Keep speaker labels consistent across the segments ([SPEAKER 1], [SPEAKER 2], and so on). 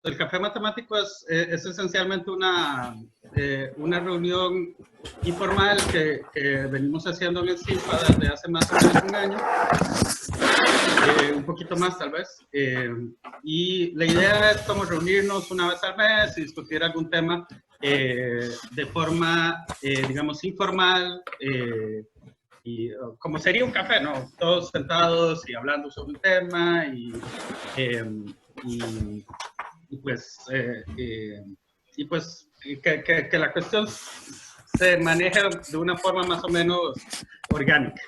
[SPEAKER 1] el café matemático es esencialmente una reunión informal que venimos haciendo en el CIFA desde hace más o menos un año, un poquito más tal vez, y la idea es como reunirnos una vez al mes y discutir algún tema de forma, digamos, informal, y como sería un café, ¿no? Todos sentados y hablando sobre un tema y pues, que la cuestión se maneje de una forma más o menos orgánica.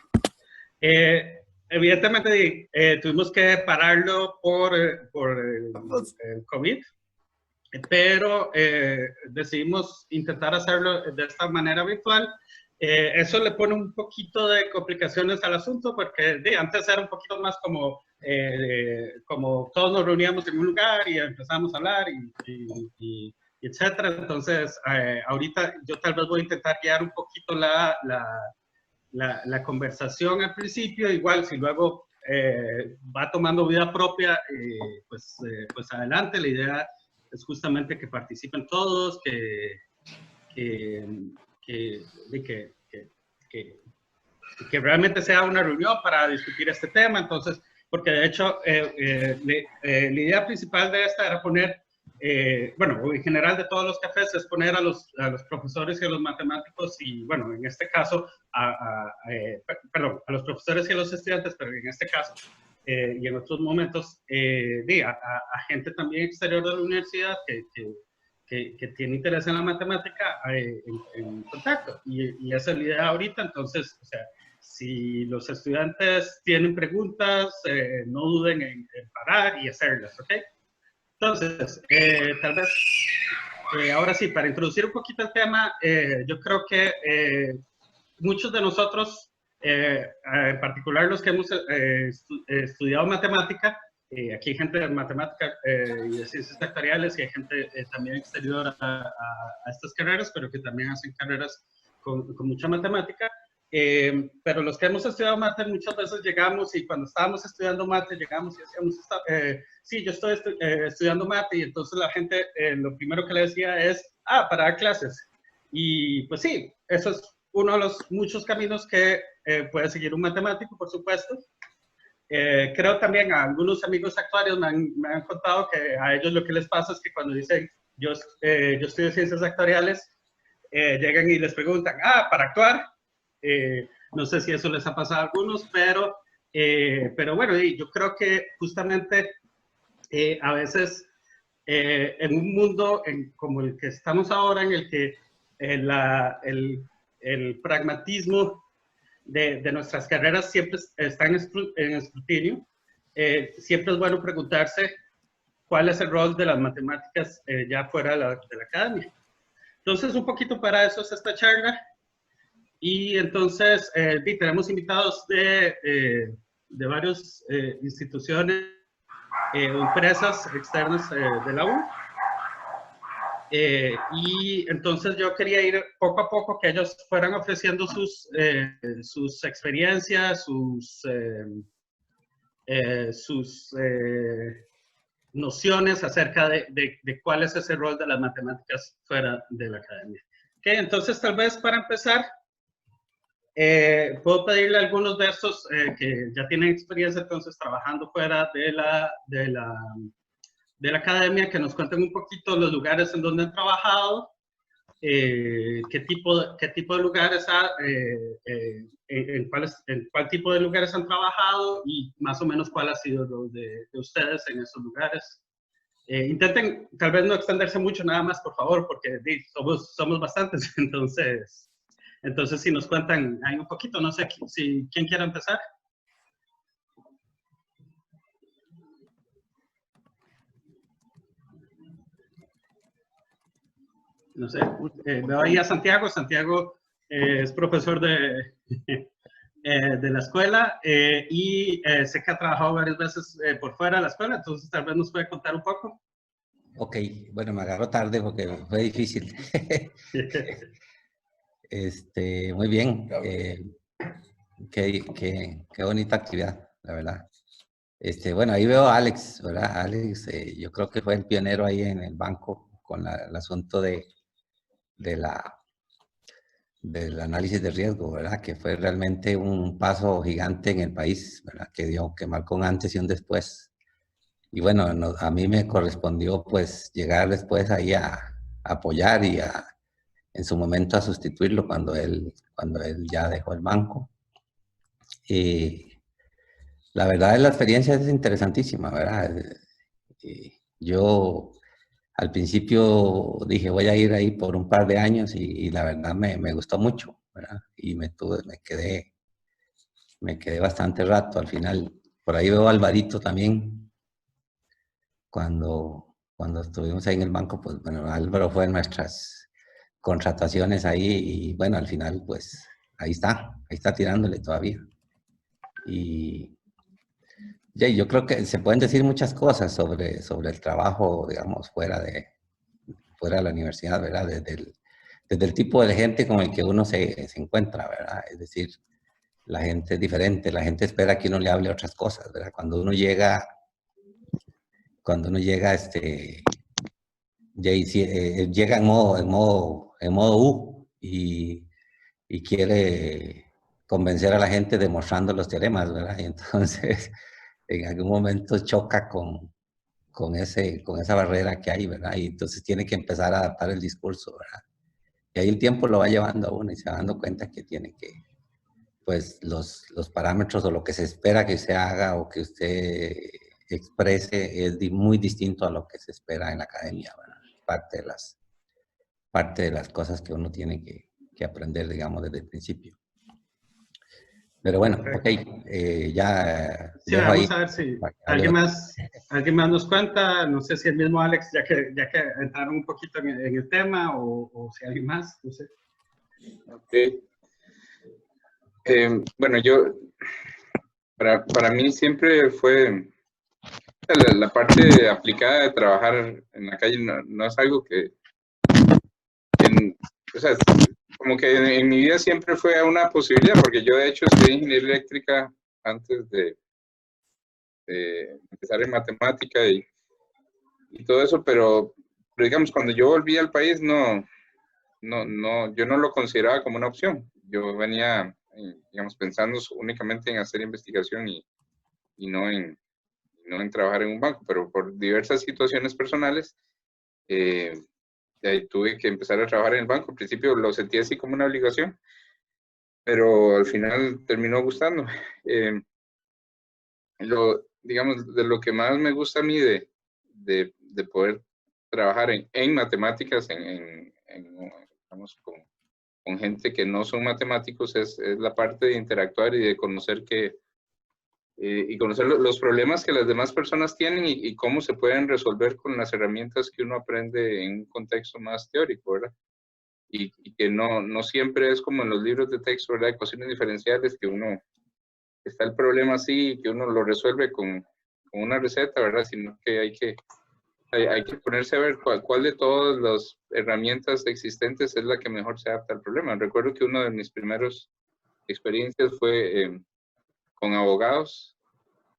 [SPEAKER 1] Evidentemente tuvimos que pararlo por el COVID, pero decidimos intentar hacerlo de esta manera virtual. Eso le pone un poquito de complicaciones al asunto porque antes era un poquito más como todos nos reuníamos en un lugar y empezamos a hablar y etcétera. Entonces, ahorita yo tal vez voy a intentar guiar un poquito la conversación al principio, igual si luego va tomando vida propia, pues adelante. La idea es justamente que participen todos, que realmente sea una reunión para discutir este tema. Entonces, porque de hecho la idea principal de esta era poner, bueno, en general de todos los cafés es poner a los profesores y a los matemáticos y, bueno, en este caso, perdón, a los profesores y a los estudiantes, pero en este caso y en otros momentos, a gente también exterior de la universidad que tiene interés en la matemática en contacto. Y esa es la idea ahorita. Entonces, o sea, si los estudiantes tienen preguntas, no duden en parar y hacerlas, ¿ok? Entonces, tal vez, ahora sí, para introducir un poquito el tema, yo creo que muchos de nosotros, en particular los que hemos estudiado matemática, aquí hay gente de matemática y de ciencias sectoriales y hay gente también exterior a estas carreras, pero que también hacen carreras con mucha matemática. Pero los que hemos estudiado mate muchas veces llegamos y cuando estábamos estudiando mate llegamos y decíamos, sí, yo estoy estudiando mate, y entonces la gente lo primero que le decía es, para dar clases. Y pues sí, eso es uno de los muchos caminos que puede seguir un matemático, por supuesto. Creo también a algunos amigos actuarios me han contado que a ellos lo que les pasa es que cuando dicen yo estudio ciencias actuariales, llegan y les preguntan, para actuar. No sé si eso les ha pasado a algunos, pero bueno, yo creo que justamente a veces en un mundo como el que estamos ahora, en el que el pragmatismo de nuestras carreras siempre está en escrutinio, siempre es bueno preguntarse cuál es el rol de las matemáticas ya fuera de la academia. Entonces, un poquito para eso es esta charla. Y entonces, tenemos invitados de varias instituciones o empresas externas de la U. Y entonces yo quería ir poco a poco que ellos fueran ofreciendo sus experiencias, sus nociones acerca de cuál es ese rol de las matemáticas fuera de la academia. Okay, entonces tal vez para empezar, puedo pedirle a algunos de estos que ya tienen experiencia entonces trabajando fuera de la academia, que nos cuenten un poquito los lugares en donde han trabajado, qué tipo de lugares, en cuál tipo de lugares han trabajado y más o menos cuál ha sido lo de ustedes en esos lugares. Intenten tal vez no extenderse mucho nada más, por favor, porque somos bastantes, entonces si nos cuentan ahí un poquito, no sé quién quiere empezar. No sé, veo ahí a Santiago. Santiago es profesor de la escuela y sé que ha trabajado varias veces por fuera de la escuela, entonces tal vez nos puede contar un poco.
[SPEAKER 2] Ok, bueno, me agarró tarde porque fue difícil. Muy bien, qué bonita actividad, la verdad. Bueno, ahí veo a Alex, ¿verdad? Alex, yo creo que fue el pionero ahí en el banco con el asunto de del análisis de riesgo, ¿verdad? Que fue realmente un paso gigante en el país, ¿verdad? Que marcó un antes y un después. Y bueno, a mí me correspondió pues llegar después ahí a apoyar y en su momento a sustituirlo cuando él ya dejó el banco. Y la verdad la experiencia es interesantísima, ¿verdad? Yo al principio dije voy a ir ahí por un par de años y la verdad me gustó mucho, ¿verdad? Y me quedé bastante rato al final. Por ahí veo a Alvarito también, cuando estuvimos ahí en el banco, pues bueno, Álvaro fue en nuestras contrataciones ahí y bueno, al final pues ahí está tirándole todavía. Y ya, yo creo que se pueden decir muchas cosas sobre el trabajo, digamos, fuera de la universidad, ¿verdad? Desde el tipo de gente con el que uno se encuentra, ¿verdad? Es decir, la gente es diferente, la gente espera que uno le hable otras cosas, ¿verdad? Cuando uno llega, llega en modo U y quiere convencer a la gente demostrando los teoremas, ¿verdad? Y entonces, en algún momento choca con esa barrera que hay, ¿verdad? Y entonces tiene que empezar a adaptar el discurso, ¿verdad? Y ahí el tiempo lo va llevando a uno y se va dando cuenta que tiene que, pues, los parámetros o lo que se espera que usted haga o que usted exprese es muy distinto a lo que se espera en la academia, ¿verdad? Parte de las cosas que uno tiene que aprender, digamos, desde el principio. Pero bueno, ok, ya
[SPEAKER 1] Sí,
[SPEAKER 2] dejo ahí.
[SPEAKER 1] vamos a ver si alguien más nos cuenta. No sé si el mismo Alex, ya que entraron un poquito en el tema, o si alguien más, no sé.
[SPEAKER 3] Okay. Bueno, para mí siempre fue la parte aplicada de trabajar en la calle, no es algo o sea, como que en mi vida siempre fue una posibilidad, porque yo de hecho estudié ingeniería eléctrica antes de empezar en matemática y todo eso, pero digamos, cuando yo volví al país, yo no lo consideraba como una opción. Yo venía, digamos, pensando únicamente en hacer investigación y no en trabajar en un banco, pero por diversas situaciones personales, tuve que empezar a trabajar en el banco. Al principio lo sentí así como una obligación, pero al final terminó gustando. Digamos, de lo que más me gusta a mí de poder trabajar en matemáticas, digamos, con gente que no son matemáticos, es la parte de interactuar y de conocer y conocer los problemas que las demás personas tienen y cómo se pueden resolver con las herramientas que uno aprende en un contexto más teórico, ¿verdad? Y que no siempre es como en los libros de texto, ¿verdad? Ecuaciones diferenciales, que está el problema así y que uno lo resuelve con una receta, ¿verdad? Sino que hay que ponerse a ver cuál de todas las herramientas existentes es la que mejor se adapta al problema. Recuerdo que una de mis primeras experiencias fue con abogados.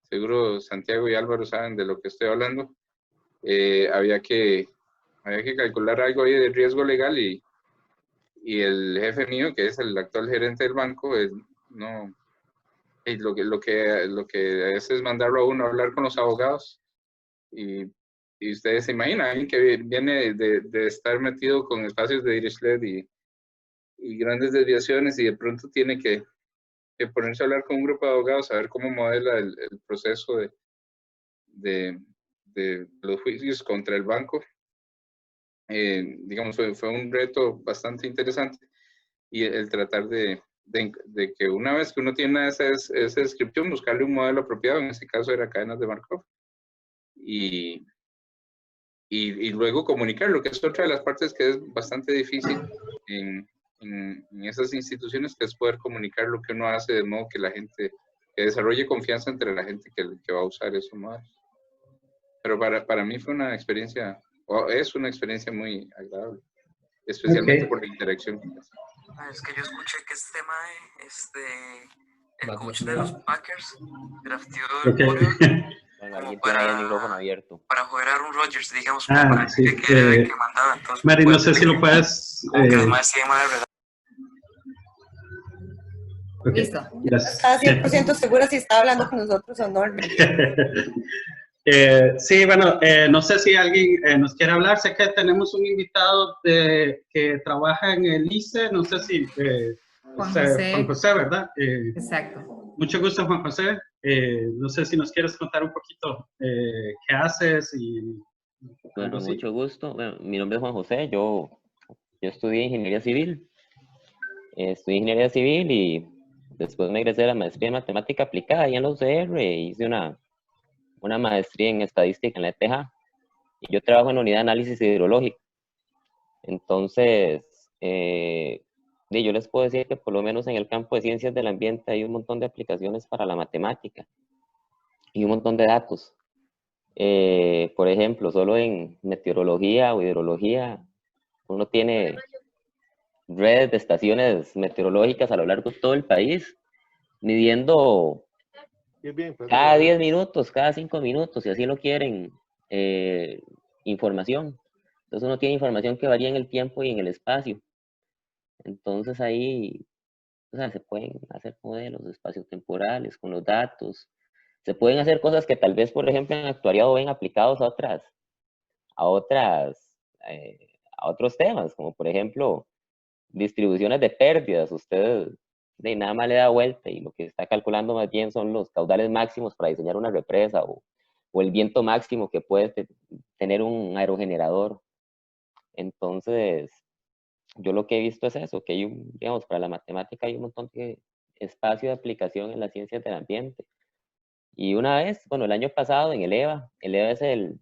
[SPEAKER 3] Seguro Santiago y Álvaro saben de lo que estoy hablando. Había que calcular algo ahí de riesgo legal y el jefe mío, que es el actual gerente del banco, no, lo que hace es mandarlo a uno a hablar con los abogados y ustedes se imaginan, alguien que viene de estar metido con espacios de Dirichlet y grandes desviaciones y de pronto tiene que ponerse a hablar con un grupo de abogados a ver cómo modela el proceso de los juicios contra el banco. Digamos, fue un reto bastante interesante y el tratar de que una vez que uno tiene esa descripción, buscarle un modelo apropiado, en este caso era cadenas de Markov, y luego comunicarlo, que es otra de las partes que es bastante difícil en esas instituciones, que es poder comunicar lo que uno hace de modo que la gente, que desarrolle confianza entre la gente que va a usar esos modelos. Pero para mí fue una experiencia, o es una experiencia muy agradable, especialmente por la interacción.
[SPEAKER 4] Es que yo escuché que este tema el coach de los Packers drafteó
[SPEAKER 1] Okay.
[SPEAKER 5] Bueno, alguien tiene ahí el micrófono abierto.
[SPEAKER 4] para joder a Aaron Rodgers, digamos, para
[SPEAKER 1] Sí.
[SPEAKER 4] que era el que mandaba. Entonces,
[SPEAKER 1] Mari, no sé si lo puedes...
[SPEAKER 4] como que los más siguen mal, ¿verdad?
[SPEAKER 1] Okay.
[SPEAKER 6] Listo.
[SPEAKER 1] Yes.
[SPEAKER 6] Estaba 100% segura si estaba hablando con nosotros o no.
[SPEAKER 1] Sí, bueno, no sé si alguien nos quiere hablar. Sé que tenemos un invitado que trabaja en el ICE. No sé si Juan José, ¿verdad?
[SPEAKER 6] Exacto.
[SPEAKER 1] Mucho gusto, Juan José. No sé si nos quieres contar un poquito qué haces y...
[SPEAKER 5] Bueno, mucho gusto. Bueno, mi nombre es Juan José. Yo estudié ingeniería civil. Estudié ingeniería civil y después me egresé de la maestría en matemática aplicada ahí en la UCR e hice una maestría en estadística en la ETH. Y yo trabajo en la unidad de análisis hidrológico. Entonces, yo les puedo decir que por lo menos en el campo de ciencias del ambiente hay un montón de aplicaciones para la matemática y un montón de datos. Por ejemplo, solo en meteorología o hidrología, uno tiene redes de estaciones meteorológicas a lo largo de todo el país, midiendo cada 10 minutos, cada 5 minutos, si así lo quieren, información. Entonces uno tiene información que varía en el tiempo y en el espacio. Entonces ahí, o sea, se pueden hacer modelos espaciotemporales con los datos. Se pueden hacer cosas que tal vez, por ejemplo, en actuariado ven aplicados a otros temas, como por ejemplo, distribuciones de pérdidas. Usted de nada más le da vuelta y lo que está calculando más bien son los caudales máximos para diseñar una represa o el viento máximo que puede tener un aerogenerador. Entonces, yo lo que he visto es eso, que hay digamos, para la matemática hay un montón de espacio de aplicación en las ciencias del ambiente. Y una vez, bueno, el año pasado en el EVA es el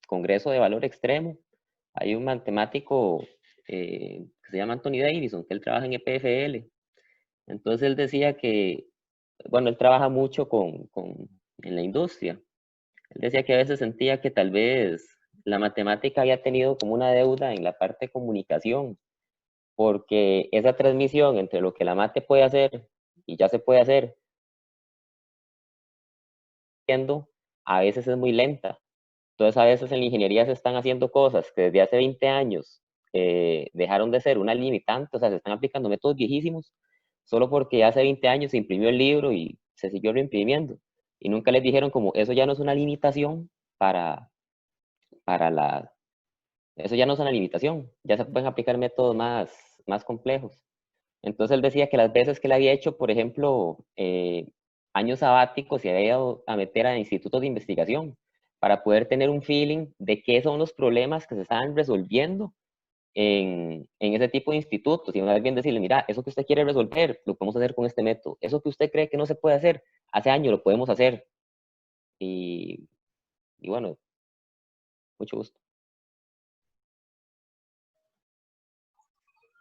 [SPEAKER 5] Congreso de Valor Extremo. Hay un matemático que se llama Anthony Davison, que él trabaja en EPFL. Entonces él decía que, bueno, él trabaja mucho en la industria. Él decía que a veces sentía que tal vez la matemática había tenido como una deuda en la parte de comunicación, porque esa transmisión entre lo que la mate puede hacer y ya se puede hacer, a veces es muy lenta. Entonces, a veces en la ingeniería se están haciendo cosas que desde hace 20 años dejaron de ser una limitante, o sea, se están aplicando métodos viejísimos, solo porque hace 20 años se imprimió el libro y se siguió reimprimiendo. Y nunca les dijeron como, eso ya no es una limitación eso ya no es una limitación, ya se pueden aplicar métodos más complejos. Entonces él decía que las veces que él había hecho, por ejemplo, años sabáticos, se había ido a meter a institutos de investigación para poder tener un feeling de qué son los problemas que se estaban resolviendo en ese tipo de institutos. Y más bien decirle, mira, eso que usted quiere resolver, lo podemos hacer con este método. Eso que usted cree que no se puede hacer, hace años lo podemos hacer. Y bueno, mucho gusto.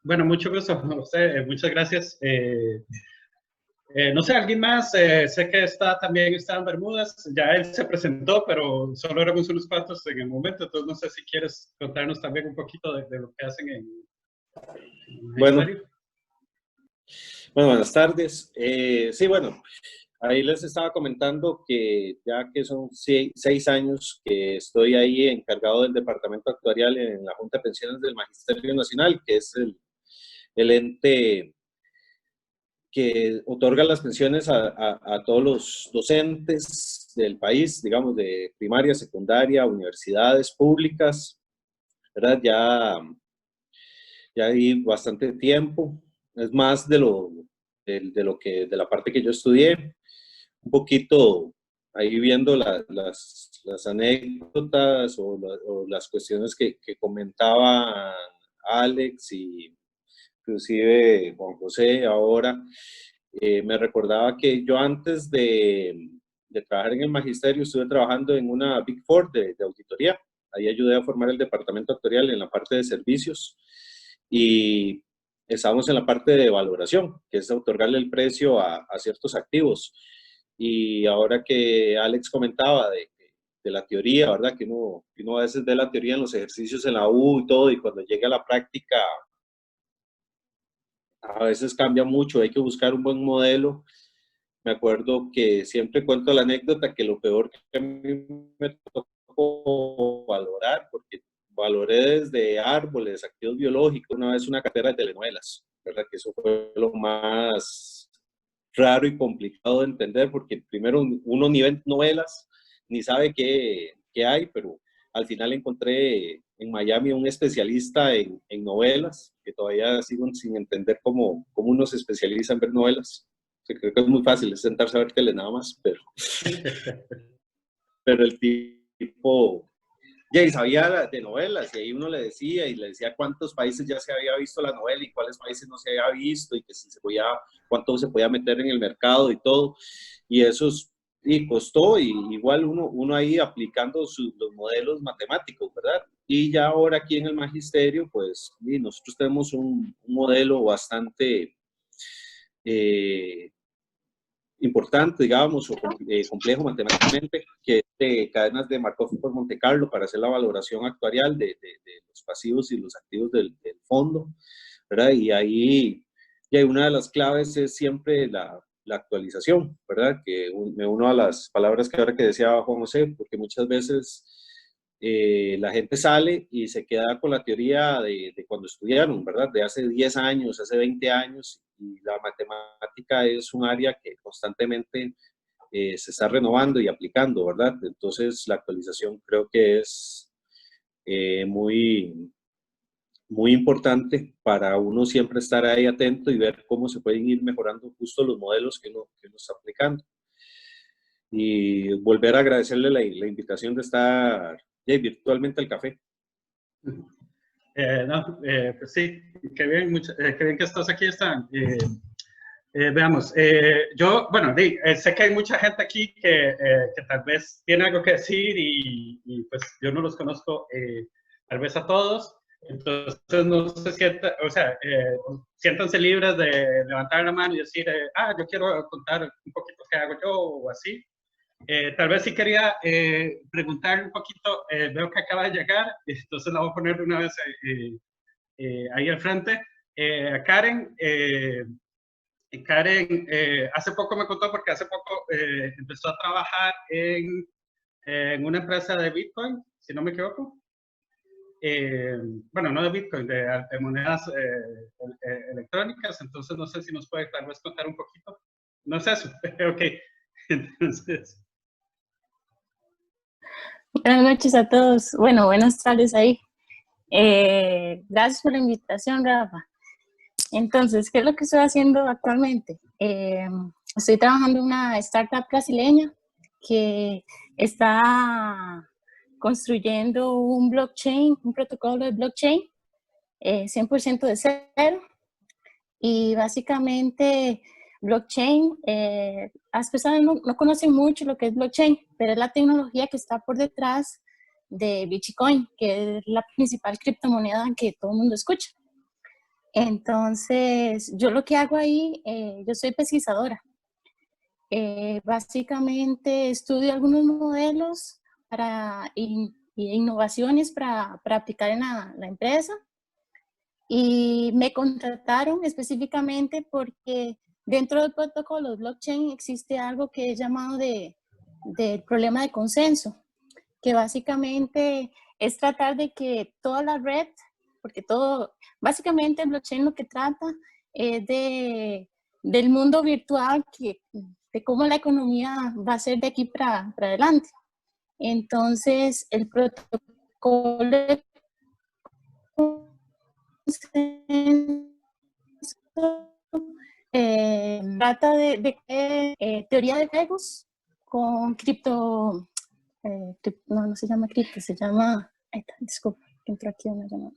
[SPEAKER 1] Bueno, mucho gusto, José. Muchas gracias. No sé, ¿alguien más? Sé que también está en Bermudas. Ya él se presentó, pero solo éramos unos cuantos en el momento. Entonces, no sé si quieres contarnos también un poquito de lo que hacen en
[SPEAKER 7] bueno, buenas tardes. Sí, bueno, ahí les estaba comentando que ya que son 6 años que estoy ahí encargado del departamento actuarial en la Junta de Pensiones del Magisterio Nacional, que es el ente que otorga las pensiones a todos los docentes del país, digamos, de primaria, secundaria, universidades públicas, ¿verdad? Ya hay bastante tiempo, es más de la parte que yo estudié, un poquito ahí viendo las anécdotas o las cuestiones que comentaban Alex y inclusive Juan José ahora, me recordaba que yo antes de trabajar en el magisterio estuve trabajando en una Big Four de auditoría. Ahí ayudé a formar el departamento actuarial en la parte de servicios y estábamos en la parte de valoración, que es otorgarle el precio a ciertos activos. Y ahora que Alex comentaba de la teoría, ¿verdad? Que uno a veces ve la teoría en los ejercicios en la U y todo, y cuando llega a la práctica a veces cambia mucho, hay que buscar un buen modelo. Me acuerdo que siempre cuento la anécdota que lo peor que a mí me tocó valorar, porque valoré desde árboles, activos biológicos, una vez una cartera de telenovelas, ¿verdad? Que eso fue lo más raro y complicado de entender, porque primero uno ni ve novelas, ni sabe qué hay, pero al final encontré en Miami un especialista en novelas, que todavía sigo sin entender cómo uno se especializa en ver novelas. O sea, creo que es muy fácil, es sentarse a ver tele nada más, pero el tipo ya sabía de novelas, y ahí uno le decía cuántos países ya se había visto la novela y cuáles países no se había visto, y que si se podía, cuánto se podía meter en el mercado y todo, y eso y costó, y igual uno ahí aplicando los modelos matemáticos, ¿verdad? Y ya ahora aquí en el magisterio, pues nosotros tenemos un modelo bastante importante, digamos, o complejo matemáticamente, que es de cadenas de Markov por Monte Carlo para hacer la valoración actuarial de los pasivos y los activos del fondo, ¿verdad? Y ahí una de las claves es siempre la actualización, ¿verdad? Que me uno a las palabras que ahora que decía Juan José, porque muchas veces la gente sale y se queda con la teoría de cuando estudiaron, ¿verdad? De hace 10 años, hace 20 años, y la matemática es un área que constantemente se está renovando y aplicando, ¿verdad? Entonces, la actualización creo que es muy, muy importante para uno siempre estar ahí atento y ver cómo se pueden ir mejorando justo los modelos que uno está aplicando. Y volver a agradecerle la invitación de estar virtualmente al café.
[SPEAKER 1] Pues sí, qué bien, qué bien que estás aquí, Stan. Veamos, yo, bueno, sé que hay mucha gente aquí que tal vez tiene algo que decir y pues yo no los conozco tal vez a todos, entonces no se sienta, o sea, siéntanse libres de levantar la mano y decir, yo quiero contar un poquito qué hago yo o así. Tal vez sí quería preguntar un poquito, veo que acaba de llegar, entonces la voy a poner de una vez ahí al frente. Karen, Karen hace poco me contó, porque hace poco empezó a trabajar en una empresa de Bitcoin, si no me equivoco. Bueno, no de Bitcoin, de monedas electrónicas, entonces no sé si nos puede tal vez contar un poquito. No es eso, ok. Entonces...
[SPEAKER 8] Buenas noches a todos. Bueno, buenas tardes ahí. Gracias por la invitación, Rafa. Entonces, ¿qué es lo que estoy haciendo actualmente? Estoy trabajando en una startup brasileña que está construyendo un blockchain, un protocolo de blockchain 100% de cero. Y básicamente blockchain, las personas no conocen mucho lo que es blockchain, pero es la tecnología que está por detrás de Bitcoin, que es la principal criptomoneda que todo el mundo escucha. Entonces, yo lo que hago ahí, yo soy pesquisadora. Básicamente estudio algunos modelos y innovaciones para aplicar en la empresa. Y me contrataron específicamente porque dentro del protocolo de blockchain existe algo que es llamado del problema de consenso, que básicamente es tratar de que toda la red, porque básicamente el blockchain lo que trata es del mundo virtual, de cómo la economía va a ser de aquí para adelante. Entonces, el protocolo trata de teoría de juegos con cripto, no se llama cripto, se llama, disculpa, entró aquí una llamada.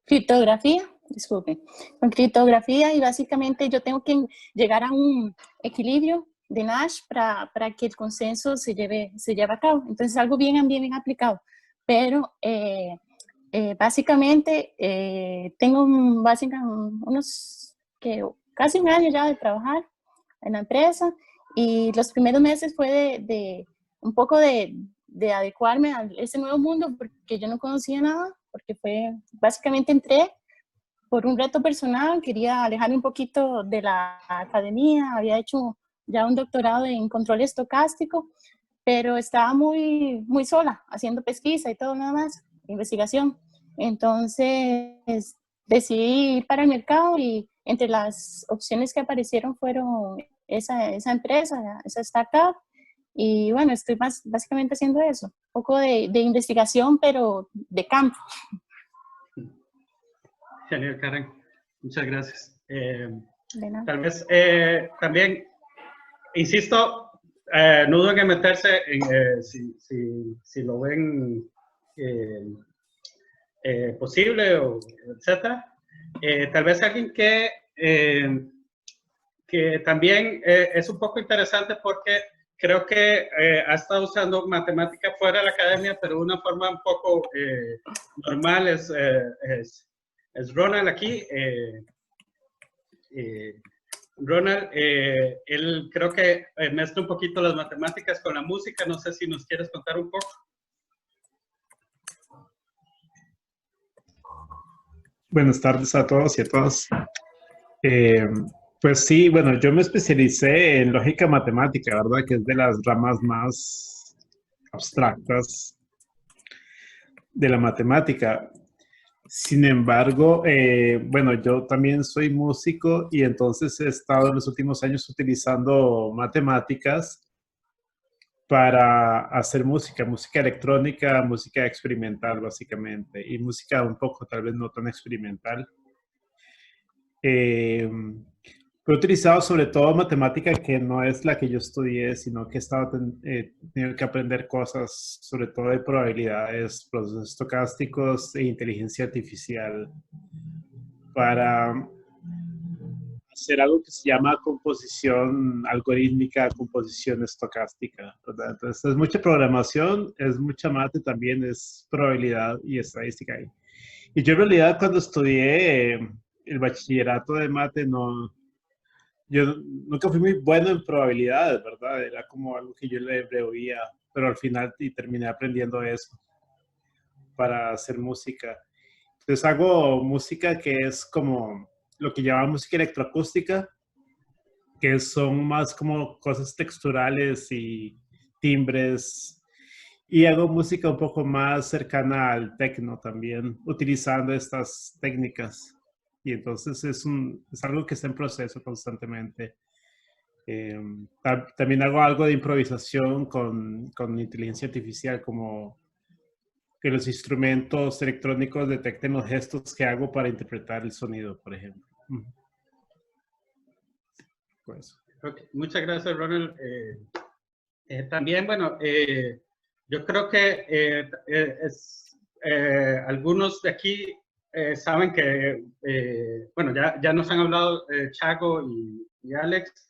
[SPEAKER 8] Criptografía, disculpe, con criptografía, y básicamente yo tengo que llegar a un equilibrio de Nash para que el consenso se lleve a cabo. Entonces, algo bien aplicado, pero básicamente tengo casi un año ya de trabajar en la empresa, y los primeros meses fue de un poco de adecuarme a ese nuevo mundo, porque yo no conocía nada, porque básicamente entré por un reto personal, quería alejarme un poquito de la academia, había hecho ya un doctorado en control estocástico, pero estaba muy sola, haciendo pesquisa y todo nada más, investigación. Entonces decidí ir para el mercado y entre las opciones que aparecieron fueron esa empresa, esa startup. Y bueno, estoy básicamente haciendo eso, un poco de investigación, pero de campo.
[SPEAKER 1] Genial, Karen. Muchas gracias.
[SPEAKER 8] De nada.
[SPEAKER 1] Tal vez también, insisto, no duden en meterse en, si lo ven posible, o etcétera. Tal vez alguien que también es un poco interesante porque creo que ha estado usando matemática fuera de la academia, pero de una forma un poco normal, es Ronald aquí. Ronald, él creo que mezcla un poquito las matemáticas con la música. No sé si nos quieres contar un poco.
[SPEAKER 9] Buenas tardes a todos y a todas. Pues sí, bueno, yo me especialicé en lógica matemática, ¿verdad? Que es de las ramas más abstractas de la matemática. Sin embargo, bueno, yo también soy músico y entonces he estado en los últimos años utilizando matemáticas para hacer música electrónica, música experimental básicamente, y música un poco tal vez no tan experimental. He utilizado sobre todo matemática que no es la que yo estudié, sino que he estado teniendo que aprender cosas sobre todo de probabilidades, procesos estocásticos e inteligencia artificial para hacer algo que se llama composición algorítmica, composición estocástica, ¿verdad? Entonces es mucha programación, es mucha mate también, es probabilidad y estadística. Y yo en realidad cuando estudié el bachillerato de mate, yo nunca fui muy bueno en probabilidades, ¿verdad? Era como algo que yo le oía, pero al final terminé aprendiendo eso para hacer música. Entonces hago música que es como lo que llaman música electroacústica, que son más como cosas texturales y timbres. Y hago música un poco más cercana al techno también, utilizando estas técnicas. Y entonces es algo que está en proceso constantemente. También hago algo de improvisación con inteligencia artificial, como que los instrumentos electrónicos detecten los gestos que hago para interpretar el sonido, por ejemplo. Pues.
[SPEAKER 1] Okay. Muchas gracias, Ronald. También, bueno, yo creo que algunos de aquí saben que, bueno, ya nos han hablado Chago y Alex,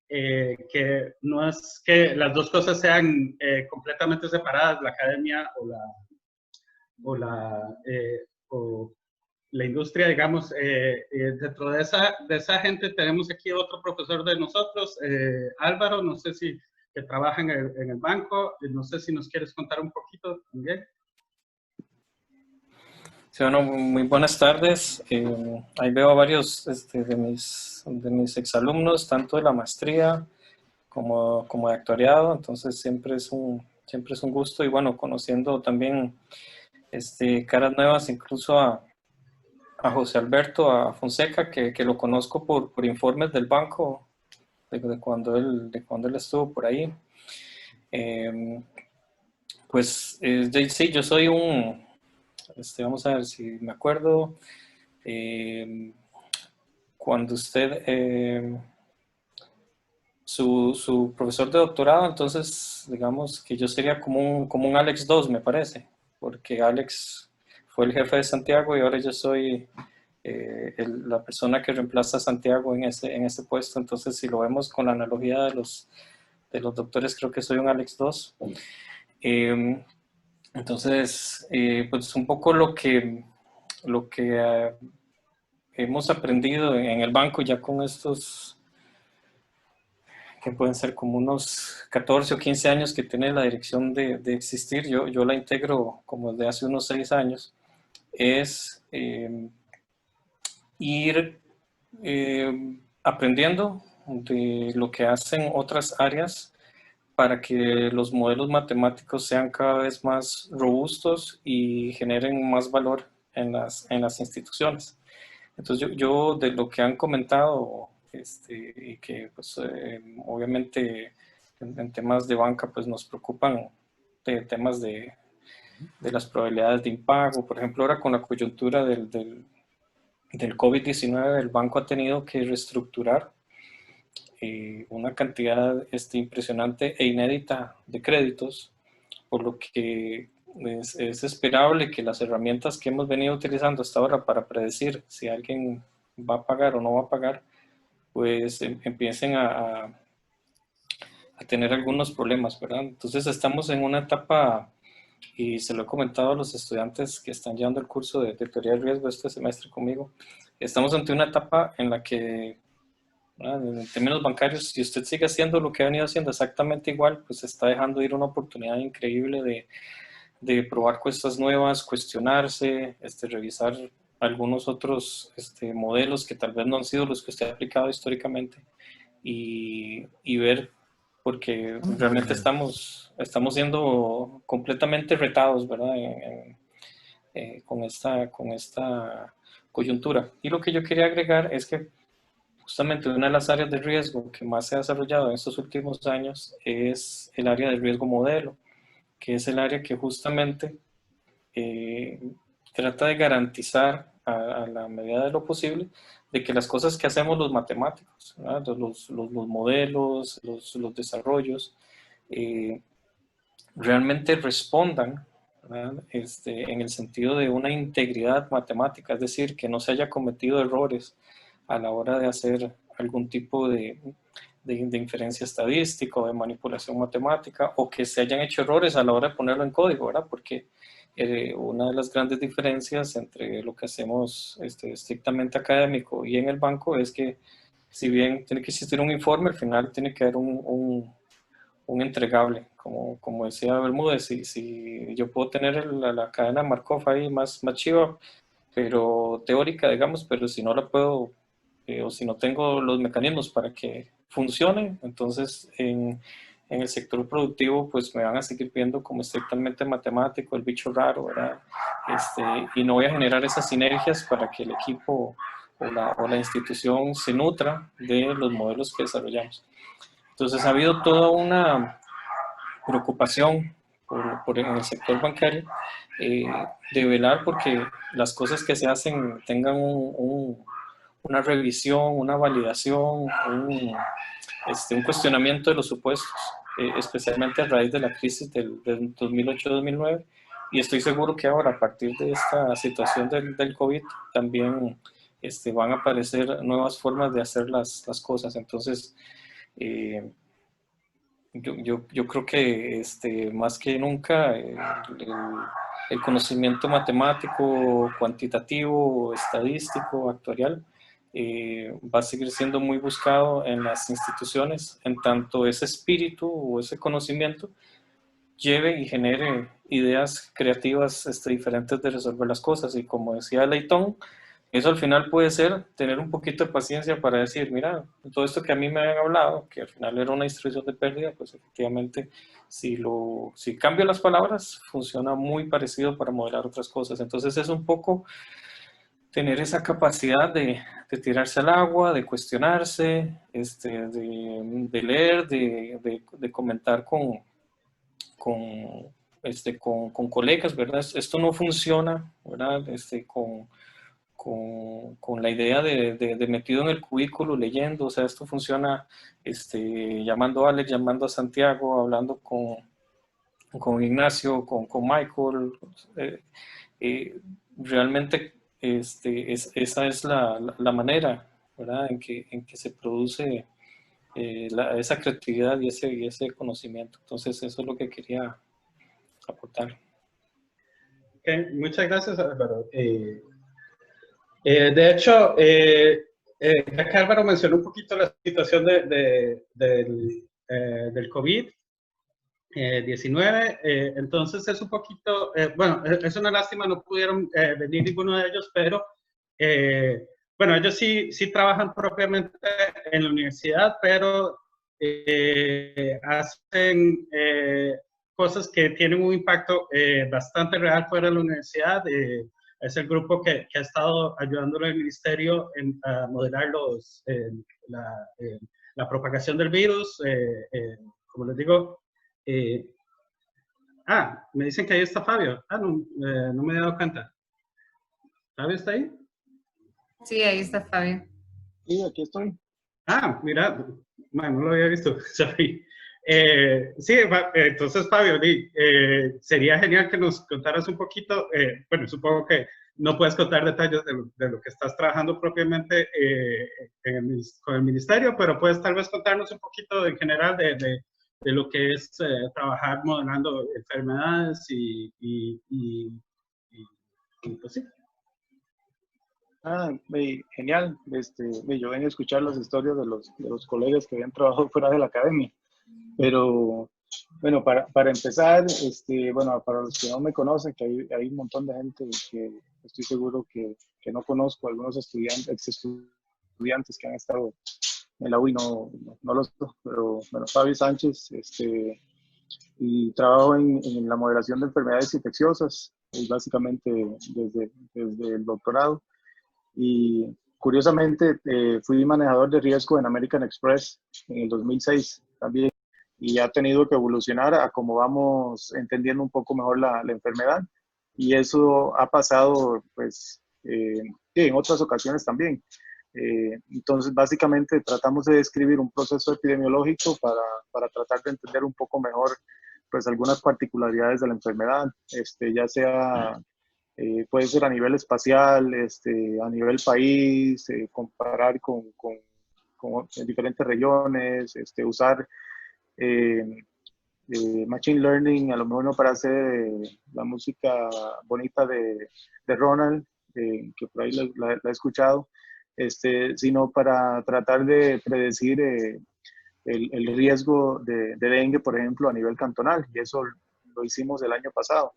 [SPEAKER 1] que no es que las dos cosas sean completamente separadas, la academia o la industria, digamos. Dentro de esa gente tenemos aquí otro profesor de nosotros, Álvaro, no sé si que trabaja en el banco, no sé si nos quieres contar un poquito también.
[SPEAKER 10] Sí, bueno, muy buenas tardes. Ahí veo a varios de mis exalumnos, tanto de la maestría como de actuariado, entonces siempre es un gusto, y bueno, conociendo también caras nuevas, incluso a José Alberto, a Fonseca, que lo conozco por informes del banco de cuando él estuvo por ahí. Pues sí, yo soy vamos a ver si me acuerdo, cuando usted, su profesor de doctorado, entonces digamos que yo sería como un Alex 2, me parece, porque Alex fue el jefe de Santiago y ahora yo soy la persona que reemplaza a Santiago en ese puesto. Entonces, si lo vemos con la analogía de los doctores, creo que soy un Alex 2. Entonces, pues un poco lo que hemos aprendido en el banco ya con estos, que pueden ser como unos 14 o 15 años que tiene la dirección de existir, yo la integro como desde hace unos 6 años, es ir aprendiendo de lo que hacen otras áreas para que los modelos matemáticos sean cada vez más robustos y generen más valor en las instituciones. Entonces yo de lo que han comentado, y que pues, obviamente en temas de banca pues nos preocupan temas de las probabilidades de impago. Por ejemplo, ahora con la coyuntura del COVID-19, el banco ha tenido que reestructurar una cantidad impresionante e inédita de créditos, por lo que es esperable que las herramientas que hemos venido utilizando hasta ahora para predecir si alguien va a pagar o no va a pagar, pues empiecen a tener algunos problemas, ¿verdad? Entonces estamos en una etapa, y se lo he comentado a los estudiantes que están llevando el curso de teoría de riesgo este semestre conmigo, estamos ante una etapa en la que, en términos bancarios, si usted sigue haciendo lo que ha venido haciendo exactamente igual, pues está dejando ir una oportunidad increíble de probar cosas nuevas, cuestionarse, revisar algunos otros modelos que tal vez no han sido los que usted ha aplicado históricamente y ver, porque realmente estamos siendo completamente retados, ¿verdad? Con esta coyuntura. Y lo que yo quería agregar es que justamente una de las áreas de riesgo que más se ha desarrollado en estos últimos años es el área de riesgo modelo, que es el área que justamente trata de garantizar a la medida de lo posible de que las cosas que hacemos los matemáticos, los modelos, los desarrollos, realmente respondan en el sentido de una integridad matemática, es decir, que no se haya cometido errores a la hora de hacer algún tipo de inferencia estadística o de manipulación matemática, o que se hayan hecho errores a la hora de ponerlo en código, ¿verdad? Porque una de las grandes diferencias entre lo que hacemos estrictamente académico y en el banco es que, si bien tiene que existir un informe, al final tiene que haber un entregable, como decía Bermúdez. Si yo puedo tener la cadena Markov ahí más chiva, pero teórica, digamos, pero si no la puedo, o si no tengo los mecanismos para que funcione, entonces en el sector productivo pues me van a seguir viendo como estrictamente matemático, el bicho raro, ¿verdad? Y no voy a generar esas sinergias para que el equipo o la institución se nutra de los modelos que desarrollamos. Entonces ha habido toda una preocupación en el sector bancario de velar porque las cosas que se hacen tengan una revisión, una validación, un cuestionamiento de los supuestos, especialmente a raíz de la crisis del 2008-2009. Y estoy seguro que ahora, a partir de esta situación del COVID, también van a aparecer nuevas formas de hacer las cosas. Entonces, yo creo que más que nunca el conocimiento matemático, cuantitativo, estadístico, actuarial, va a seguir siendo muy buscado en las instituciones, en tanto ese espíritu o ese conocimiento lleve y genere ideas creativas diferentes de resolver las cosas. Y como decía Leitón, eso al final puede ser tener un poquito de paciencia para decir, mira, todo esto que a mí me habían hablado, que al final era una distribución de pérdida, pues efectivamente, si cambio las palabras, funciona muy parecido para modelar otras cosas. Entonces es un poco tener esa capacidad de tirarse al agua, de cuestionarse, de leer, de comentar con colegas, ¿verdad? Esto no funciona, ¿verdad? Con la idea de metido en el cubículo leyendo, o sea, esto funciona llamando a Alex, llamando a Santiago, hablando con Ignacio, con Michael. Realmente esa es la manera, ¿verdad?, en que se produce esa creatividad y ese conocimiento. Entonces eso es lo que quería aportar.
[SPEAKER 1] Okay, muchas gracias, Álvaro. De hecho, acá Álvaro mencionó un poquito la situación del COVID-19, entonces es un poquito, bueno, es una lástima, no pudieron venir ninguno de ellos, pero bueno, ellos sí trabajan propiamente en la universidad, pero hacen cosas que tienen un impacto bastante real fuera de la universidad. Es el grupo que ha estado ayudando al ministerio a modelar la propagación del virus. Como les digo, me dicen que ahí está Fabio. No me he dado cuenta. ¿Fabio está ahí?
[SPEAKER 6] Sí, ahí está Fabio.
[SPEAKER 11] Sí, aquí estoy.
[SPEAKER 1] Mira, no lo había visto, sorry. Sí, entonces Fabio, sería genial que nos contaras un poquito, bueno, supongo que no puedes contar detalles de lo que estás trabajando propiamente con el ministerio, pero puedes tal vez contarnos un poquito en general de lo que es trabajar modelando enfermedades y pues sí.
[SPEAKER 11] Genial. Yo vengo a escuchar las historias de los colegas que habían trabajado fuera de la academia. Pero, bueno, para empezar, bueno, para los que no me conocen, que hay un montón de gente que estoy seguro que no conozco, algunos ex estudiantes que han estado en la UI, no los sé, pero bueno, Fabio Sánchez, y trabajo en la modelación de enfermedades infecciosas, básicamente desde el doctorado. Y curiosamente fui manejador de riesgo en American Express en el 2006 también, y ha tenido que evolucionar a cómo vamos entendiendo un poco mejor la enfermedad, y eso ha pasado pues en otras ocasiones también. Entonces básicamente tratamos de describir un proceso epidemiológico para tratar de entender un poco mejor pues algunas particularidades de la enfermedad, ya sea puede ser a nivel espacial, a nivel país, comparar con diferentes regiones, usar Machine Learning, a lo mejor no para hacer la música bonita de Ronald, que por ahí la he escuchado, sino para tratar de predecir el riesgo de dengue, por ejemplo, a nivel cantonal, y eso lo hicimos el año pasado.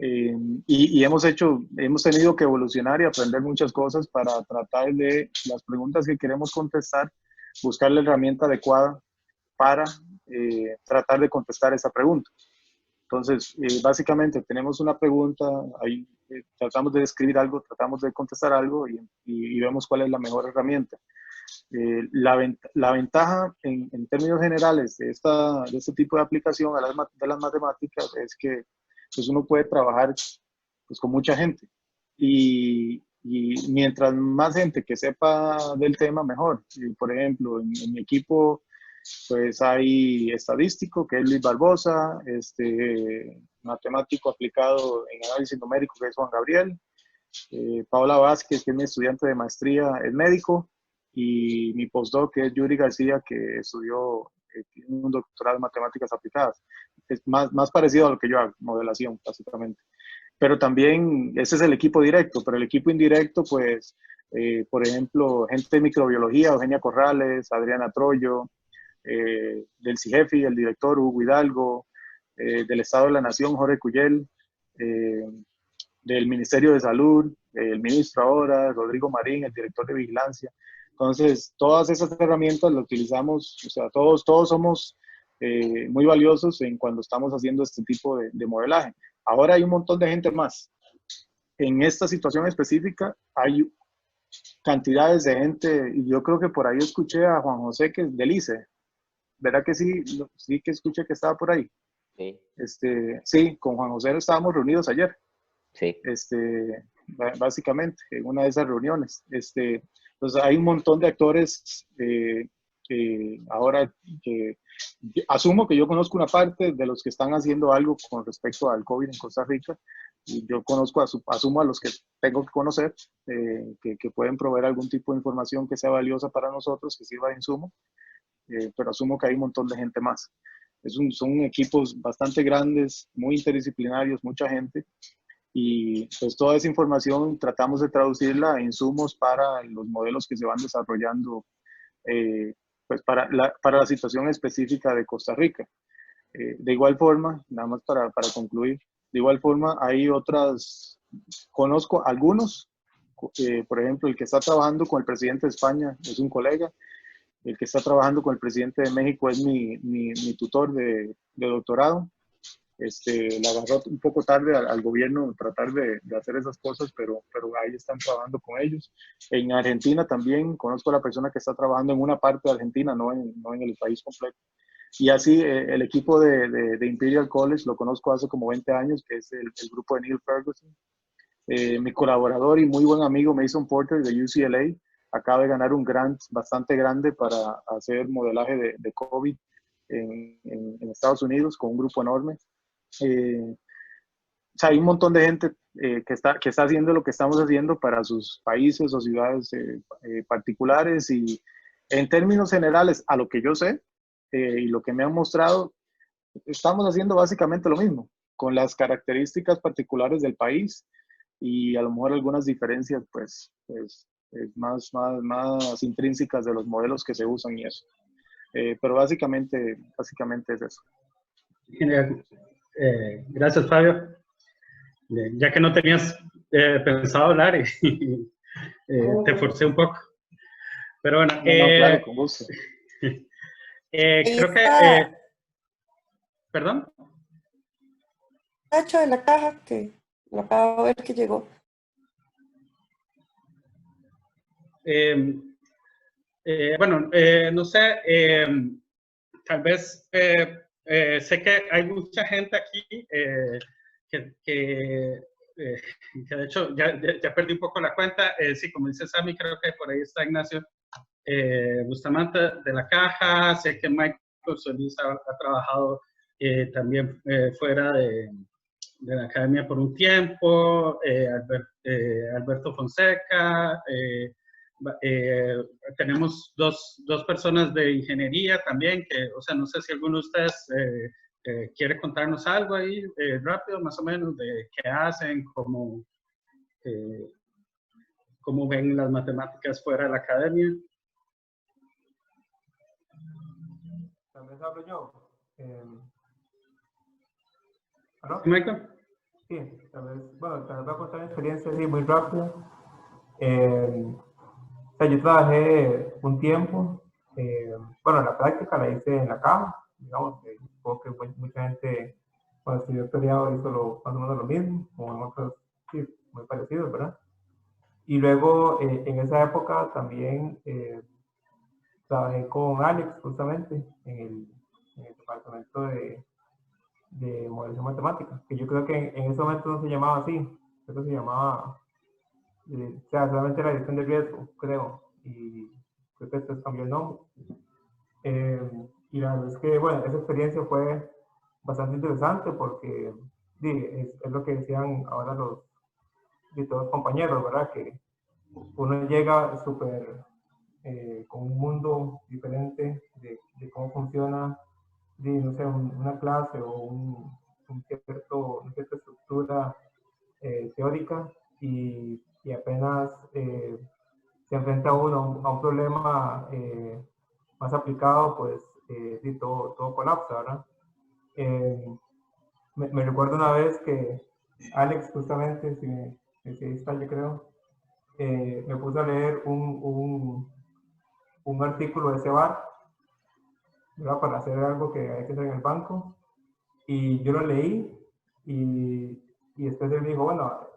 [SPEAKER 11] Y hemos tenido que evolucionar y aprender muchas cosas para tratar de las preguntas que queremos contestar, buscar la herramienta adecuada para tratar de contestar esa pregunta. Entonces, básicamente tenemos una pregunta, ahí tratamos de describir algo, tratamos de contestar algo y vemos cuál es la mejor herramienta. La ventaja en términos generales de este tipo de aplicación de las matemáticas es que pues uno puede trabajar pues, con mucha gente y mientras más gente que sepa del tema, mejor. Por ejemplo, en mi equipo pues hay estadístico, que es Luis Barbosa, matemático aplicado en análisis numérico, que es Juan Gabriel, Paola Vázquez, que es mi estudiante de maestría, es médico, y mi postdoc, que es Yuri García, que estudió tiene un doctorado en matemáticas aplicadas. Es más parecido a lo que yo hago, modelación, básicamente. Pero también, ese es el equipo directo, pero el equipo indirecto, pues, por ejemplo, gente de microbiología, Eugenia Corrales, Adriana Troyo, del CIGEFI, el director Hugo Hidalgo, del Estado de la Nación, Jorge Cuyel, del Ministerio de Salud, el ministro ahora, Rodrigo Marín, el director de Vigilancia. Entonces, todas esas herramientas las utilizamos, o sea, todos somos muy valiosos cuando estamos haciendo este tipo de modelaje. Ahora hay un montón de gente más. En esta situación específica hay cantidades de gente, y yo creo que por ahí escuché a Juan José, que es del ICE. ¿Verdad que sí? Sí que escuché que estaba por ahí.
[SPEAKER 5] Sí.
[SPEAKER 11] Sí, con Juan José estábamos reunidos ayer.
[SPEAKER 5] Sí.
[SPEAKER 11] Básicamente, en una de esas reuniones. Entonces hay un montón de actores ahora que asumo que yo conozco una parte de los que están haciendo algo con respecto al COVID en Costa Rica, y yo conozco, asumo a los que tengo que conocer, que pueden proveer algún tipo de información que sea valiosa para nosotros, que sirva de insumo, pero asumo que hay un montón de gente más. Son equipos bastante grandes, muy interdisciplinarios, mucha gente, y pues toda esa información tratamos de traducirla a insumos para los modelos que se van desarrollando pues para la situación específica de Costa Rica. De igual forma, nada más para concluir, de igual forma hay conozco algunos por ejemplo, el que está trabajando con el presidente de España es un colega, el que está trabajando con el presidente de México es mi tutor de doctorado. Le agarró un poco tarde al gobierno tratar de hacer esas cosas, pero ahí están trabajando con ellos. En Argentina también conozco a la persona que está trabajando en una parte de Argentina, no en el país completo. Y así el equipo de Imperial College lo conozco hace como 20 años, que es el grupo de Neil Ferguson. Mi colaborador y muy buen amigo Mason Porter de UCLA acaba de ganar un grant bastante grande para hacer modelaje de COVID en Estados Unidos con un grupo enorme. O sea, hay un montón de gente que está haciendo lo que estamos haciendo para sus países o ciudades particulares, y en términos generales, a lo que yo sé y lo que me han mostrado, estamos haciendo básicamente lo mismo, con las características particulares del país y a lo mejor algunas diferencias pues más intrínsecas de los modelos que se usan y eso. Pero básicamente es eso.
[SPEAKER 1] Genial. Gracias, Fabio. Ya que no tenías pensado hablar y te forcé un poco. Pero bueno,
[SPEAKER 11] no, claro, con gusto.
[SPEAKER 1] Creo que... ¿Perdón?
[SPEAKER 12] De la caja que lo acabo de ver que llegó.
[SPEAKER 1] Bueno, no sé, tal vez sé que hay mucha gente aquí que de hecho ya perdí un poco la cuenta. Sí, como dice Sammy, creo que por ahí está Ignacio Bustamante de la Caja. Sé que Michael Solís ha trabajado también fuera de la academia por un tiempo, Alberto Fonseca, tenemos dos personas de ingeniería también, que, o sea, no sé si alguno de ustedes quiere contarnos algo ahí rápido, más o menos, de qué hacen, cómo ven las matemáticas fuera de la academia.
[SPEAKER 13] Tal vez hablo yo.
[SPEAKER 1] ¿No? Michael.
[SPEAKER 13] Sí, tal vez voy a contar mi experiencia así muy rápido. O sea, yo trabajé un tiempo, bueno, la práctica la hice en la caja, digamos, supongo que mucha gente cuando estudió doctorado hizo más o menos lo mismo, como en otros, sí, muy parecidos, ¿verdad? Y luego, en esa época también trabajé con Alex, justamente, en el departamento de modelación matemática, que yo creo que en ese momento no se llamaba así, creo que se llamaba, o sea, solamente la dirección de riesgo, creo, y creo que después cambió el nombre. Y la verdad es que, bueno, esa experiencia fue bastante interesante porque es lo que decían ahora todos los compañeros, ¿verdad? Que uno llega súper con un mundo diferente de cómo funciona, no sé, una clase o una cierta estructura teórica, y apenas se enfrenta uno a un problema más aplicado, pues todo colapsa, ¿verdad? Me recuerdo una vez que Alex, justamente, si está, yo creo, me puso a leer un artículo de CEBAR, ¿verdad? Para hacer algo que hay que hacer en el banco, y yo lo leí, y después él me dijo, bueno,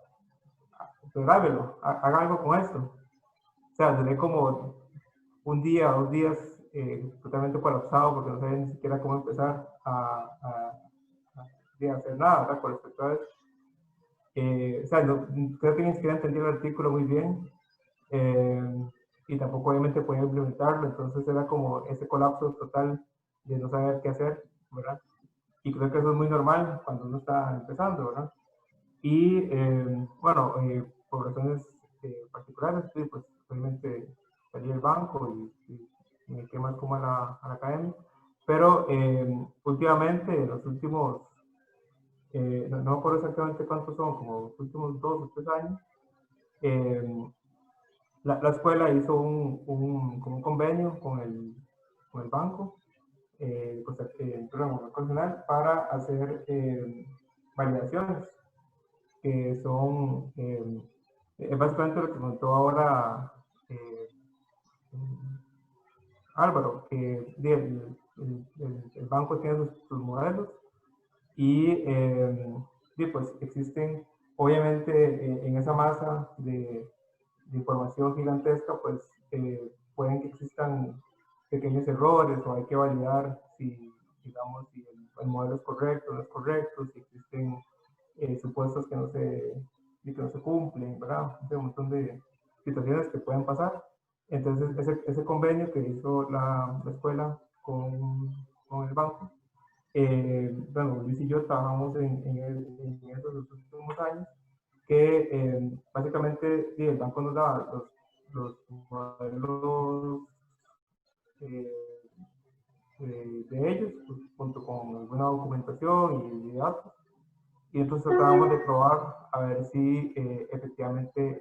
[SPEAKER 13] grábelo, haga algo con esto. O sea, duré como un día, 2 días totalmente colapsado porque no sabía ni siquiera cómo empezar a hacer nada, ¿verdad? Con respecto a eso. O sea, creo que ni siquiera entendí el artículo muy bien, y tampoco obviamente podía implementarlo, entonces era como ese colapso total de no saber qué hacer, ¿verdad? Y creo que eso es muy normal cuando uno está empezando, ¿verdad? Y bueno, por razones particulares, pues obviamente salí del banco y me quedé más como a la academia, pero últimamente, en los últimos, no me acuerdo exactamente cuántos son, como los últimos 2 o 3 años, la escuela hizo como un convenio con el banco, pues, el programa nacional, para hacer validaciones que son Es básicamente lo que contó ahora Álvaro, que el banco tiene sus modelos y pues existen, obviamente, en esa masa de información gigantesca, pues pueden que existan pequeños errores o hay que validar si, digamos, si el modelo es correcto o no es correcto, si existen supuestos que no se cumplen, ¿verdad? Hay un montón de situaciones que pueden pasar. Entonces, ese convenio que hizo la escuela con el banco, bueno, Luis y yo trabajamos en esos últimos años, que básicamente sí, el banco nos daba los modelos de ellos, pues, junto con alguna documentación y datos, y entonces tratábamos de probar a ver si efectivamente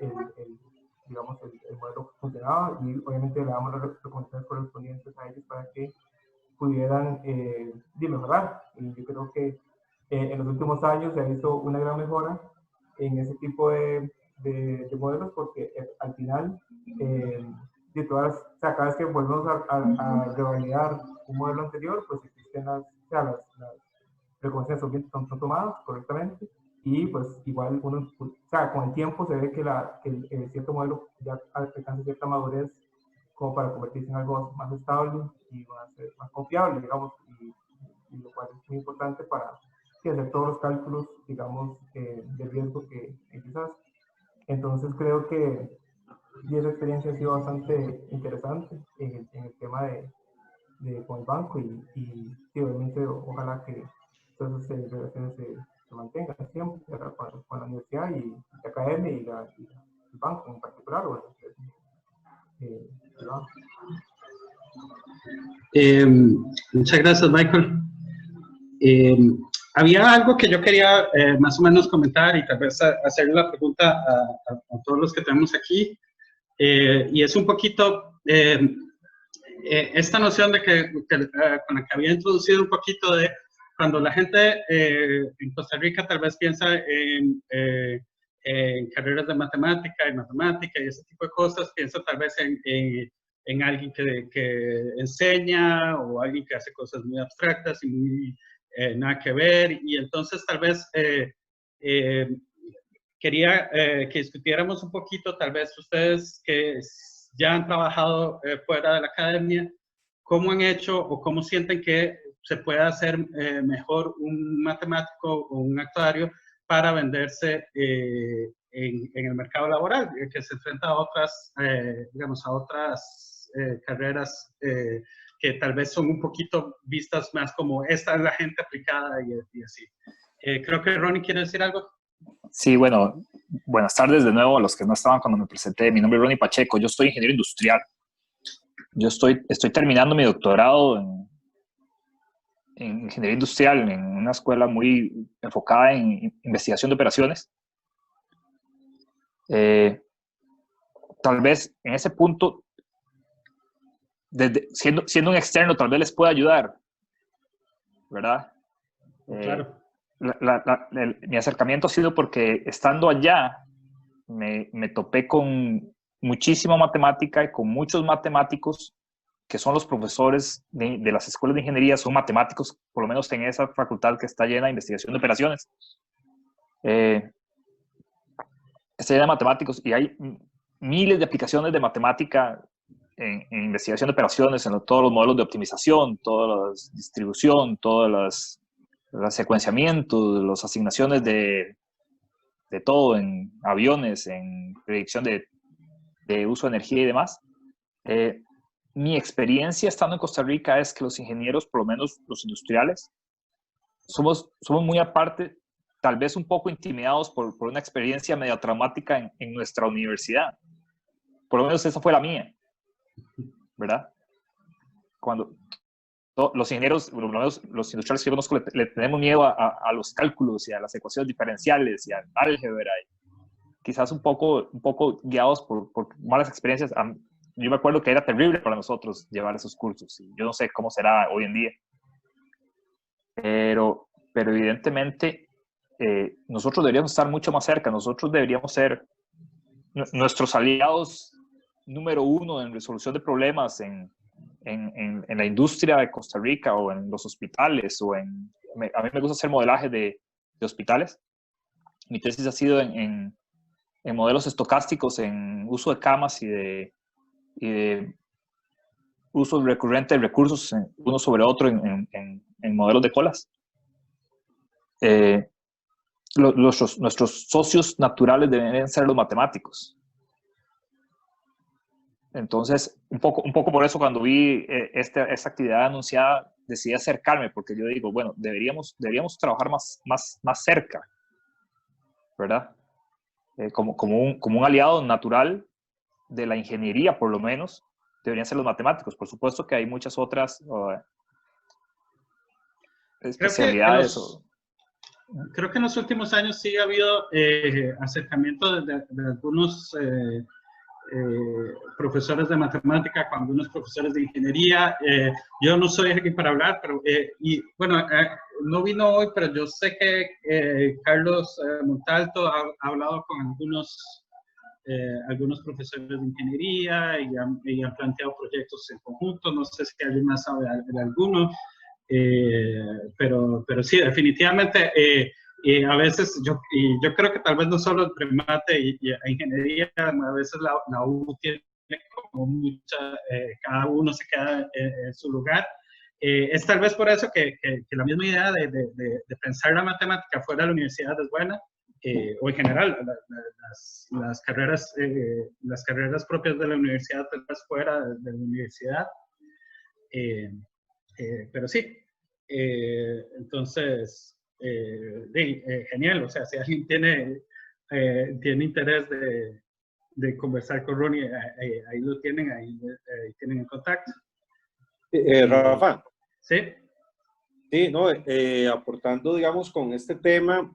[SPEAKER 13] digamos, el modelo funcionaba, y obviamente le damos las recomendaciones correspondientes a ellos para que pudieran mejorar. Y yo creo que en los últimos años se ha visto una gran mejora en ese tipo de modelos, porque al final, o sea, cada vez que volvemos a revalidar un modelo anterior, pues existen las recomendaciones son tomadas correctamente, y pues igual uno, o sea, con el tiempo se ve que el cierto modelo ya alcanza cierta madurez como para convertirse en algo más estable y más confiable, digamos, y lo cual es muy importante para hacer todos los cálculos, digamos, de riesgo que ellos hacen. Entonces creo que esa experiencia ha sido bastante interesante en el tema con el banco, y obviamente ojalá que todas esas relaciones se mantengan siempre, ¿verdad? Con la universidad y la academia y el banco en particular. Bueno,
[SPEAKER 1] muchas gracias, Michael. Había algo que yo quería más o menos comentar y tal vez hacerle la pregunta a todos los que tenemos aquí, y es un poquito esta noción de con la que había introducido un poquito de cuando la gente en Costa Rica tal vez piensa en carreras de matemática y ese tipo de cosas, piensa tal vez en alguien que enseña o alguien que hace cosas muy abstractas y muy nada que ver, y entonces tal vez quería que discutiéramos un poquito, tal vez ustedes que ya han trabajado fuera de la academia, cómo han hecho o cómo sienten que se puede hacer mejor un matemático o un actuario para venderse en el mercado laboral, que se enfrenta a otras, digamos, a otras carreras que tal vez son un poquito vistas más como esta es la gente aplicada y así. Creo que Ronnie quiere decir algo.
[SPEAKER 14] Sí, bueno, buenas tardes de nuevo a los que no estaban cuando me presenté. Mi nombre es Ronnie Pacheco, yo soy ingeniero industrial. Yo estoy terminando mi doctorado en ingeniería industrial en una escuela muy enfocada en investigación de operaciones. Tal vez en ese punto, siendo un externo, tal vez les pueda ayudar, ¿verdad?
[SPEAKER 1] Claro.
[SPEAKER 14] Mi acercamiento ha sido porque estando allá me topé con muchísima matemática y con muchos matemáticos que son los profesores de las escuelas de ingeniería, son matemáticos, por lo menos en esa facultad que está llena de investigación de operaciones. Está llena de matemáticos y hay miles de aplicaciones de matemática en investigación de operaciones, en todos los modelos de optimización, toda la distribución, todas los secuenciamientos, las asignaciones de todo, en aviones, en predicción de uso de energía y demás. Mi experiencia estando en Costa Rica es que los ingenieros, por lo menos los industriales, somos muy aparte, tal vez un poco intimidados por una experiencia medio traumática en nuestra universidad. Por lo menos esa fue la mía, ¿verdad? Cuando los ingenieros, por lo menos los industriales que yo conozco, le tenemos miedo a los cálculos y a las ecuaciones diferenciales y al álgebra, y quizás un poco guiados por malas experiencias. Yo me acuerdo que era terrible para nosotros llevar esos cursos, y yo no sé cómo será hoy en día. Pero evidentemente nosotros deberíamos estar mucho más cerca, nosotros deberíamos ser nuestros aliados número uno en resolución de problemas en la industria de Costa Rica o en los hospitales o a mí me gusta hacer modelaje de hospitales. Mi tesis ha sido en modelos estocásticos, en uso de camas y de uso recurrente de recursos uno sobre otro en modelos de colas. Nuestros socios naturales deben ser los matemáticos. Entonces, un poco por eso cuando vi esta actividad anunciada, decidí acercarme, porque yo digo, bueno, deberíamos trabajar más cerca, ¿verdad? Como un aliado natural de la ingeniería, por lo menos, deberían ser los matemáticos. Por supuesto que hay muchas otras especialidades.
[SPEAKER 1] Creo que en los últimos años sí ha habido acercamiento de algunos profesores de matemática con algunos profesores de ingeniería. Yo no soy aquí para hablar, pero no vino hoy, pero yo sé que Carlos Montalto ha hablado con algunos profesores de ingeniería y han planteado proyectos en conjunto. No sé si alguien más sabe de alguno, pero sí, definitivamente. A veces yo creo que tal vez no solo entre mate y ingeniería, a veces la U tiene como mucha, cada uno se queda en su lugar. Es tal vez por eso que la misma idea de pensar la matemática fuera de la universidad es buena, o en general las carreras propias de la universidad tal vez fuera de la universidad. Pero sí, entonces... genial, o sea, si alguien tiene interés de conversar con Ronnie, ahí lo tienen, ahí tienen el contacto.
[SPEAKER 7] Rafa.
[SPEAKER 1] Sí.
[SPEAKER 7] Sí, no, aportando, digamos, con este tema,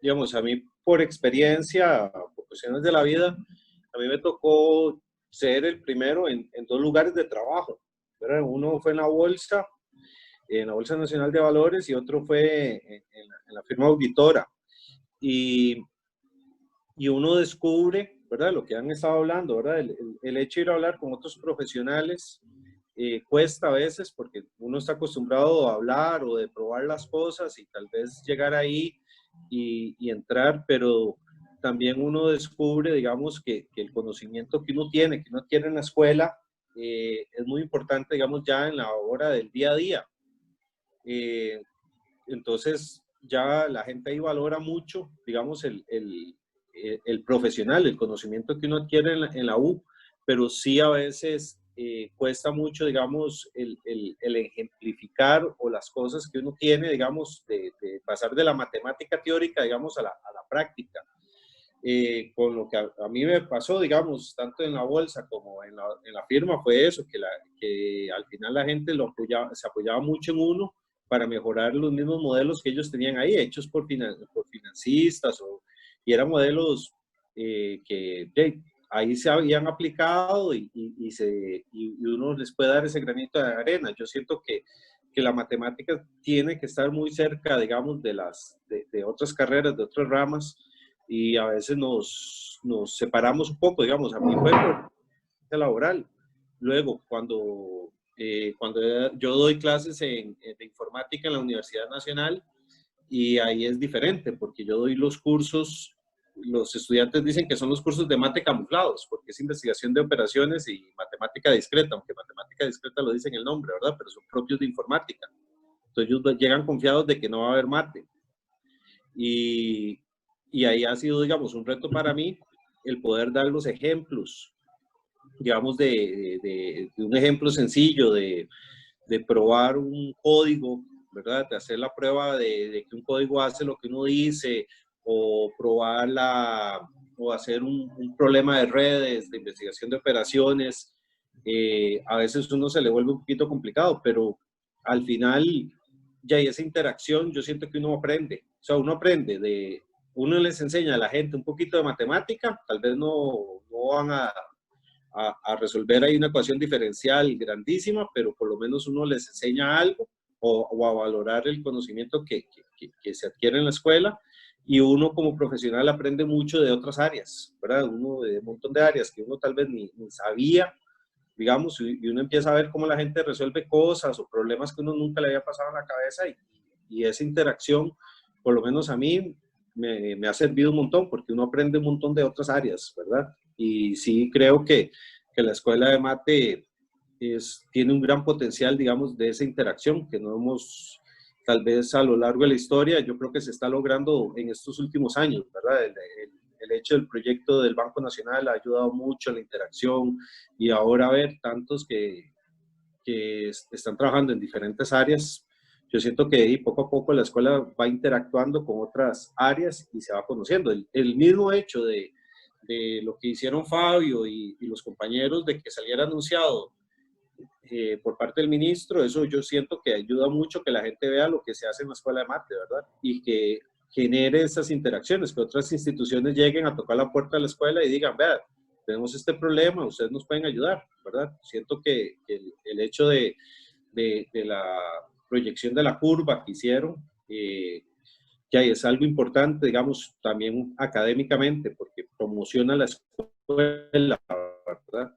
[SPEAKER 7] digamos, a mí por experiencia, por cuestiones de la vida, a mí me tocó ser el primero en 2 lugares de trabajo, ¿verdad? Uno fue en la Bolsa Nacional de Valores, y otro fue en la firma auditora. Y uno descubre, ¿verdad? Lo que han estado hablando, ¿verdad? El hecho de ir a hablar con otros profesionales cuesta a veces, porque uno está acostumbrado a hablar o de probar las cosas y tal vez llegar ahí y entrar, pero también uno descubre, digamos, que el conocimiento que uno tiene en la escuela es muy importante, digamos, ya en la hora del día a día. Entonces ya la gente ahí valora mucho, digamos, el profesional, el conocimiento que uno adquiere en la U, pero sí a veces cuesta mucho, digamos, el ejemplificar o las cosas que uno tiene, digamos, de pasar de la matemática teórica, digamos, a la práctica. Con lo que a mí me pasó, digamos, tanto en la bolsa como en la firma, fue eso, que al final la gente se apoyaba mucho en uno para mejorar los mismos modelos que ellos tenían ahí, hechos por financistas, y eran modelos que ahí se habían aplicado y uno les puede dar ese granito de arena. Yo siento que la matemática tiene que estar muy cerca, digamos, de otras carreras, de otras ramas, y a veces nos separamos un poco, digamos. A mí fue por laboral. Luego, cuando yo doy clases de informática en la Universidad Nacional, y ahí es diferente, porque yo doy los cursos, los estudiantes dicen que son los cursos de mate camuflados, porque es investigación de operaciones y matemática discreta, aunque matemática discreta lo dice en el nombre, ¿verdad? Pero son propios de informática. Entonces ellos llegan confiados de que no va a haber mate. Y ahí ha sido, digamos, un reto para mí el poder dar los ejemplos, digamos, de un ejemplo sencillo de probar un código, ¿verdad? De hacer la prueba de que un código hace lo que uno dice, o probar o hacer un problema de redes, de investigación de operaciones. A veces uno se le vuelve un poquito complicado, pero al final ya esa interacción yo siento que uno aprende. O sea, uno les enseña a la gente un poquito de matemática, tal vez no van a resolver ahí una ecuación diferencial grandísima, pero por lo menos uno les enseña algo o a valorar el conocimiento que se adquiere en la escuela, y uno como profesional aprende mucho de otras áreas, ¿verdad? Uno de un montón de áreas que uno tal vez ni sabía, digamos, y uno empieza a ver cómo la gente resuelve cosas o problemas que uno nunca le había pasado en la cabeza, y esa interacción, por lo menos a mí, me ha servido un montón, porque uno aprende un montón de otras áreas, ¿verdad? Y sí creo que la escuela de mate tiene un gran potencial, digamos, de esa interacción que no hemos, tal vez a lo largo de la historia, yo creo que se está logrando en estos últimos años, ¿verdad? El hecho del proyecto del Banco Nacional ha ayudado mucho a la interacción, y ahora ver tantos que están trabajando en diferentes áreas, yo siento que poco a poco la escuela va interactuando con otras áreas y se va conociendo. El mismo hecho de lo que hicieron Fabio y los compañeros, de que saliera anunciado por parte del ministro, eso yo siento que ayuda mucho que la gente vea lo que se hace en la escuela de mate, ¿verdad? Y que genere esas interacciones, que otras instituciones lleguen a tocar la puerta de la escuela y digan, vea, tenemos este problema, ustedes nos pueden ayudar, ¿verdad? Siento que el hecho de la proyección de la curva que hicieron, que es algo importante, digamos, también académicamente, porque promociona la escuela, ¿verdad?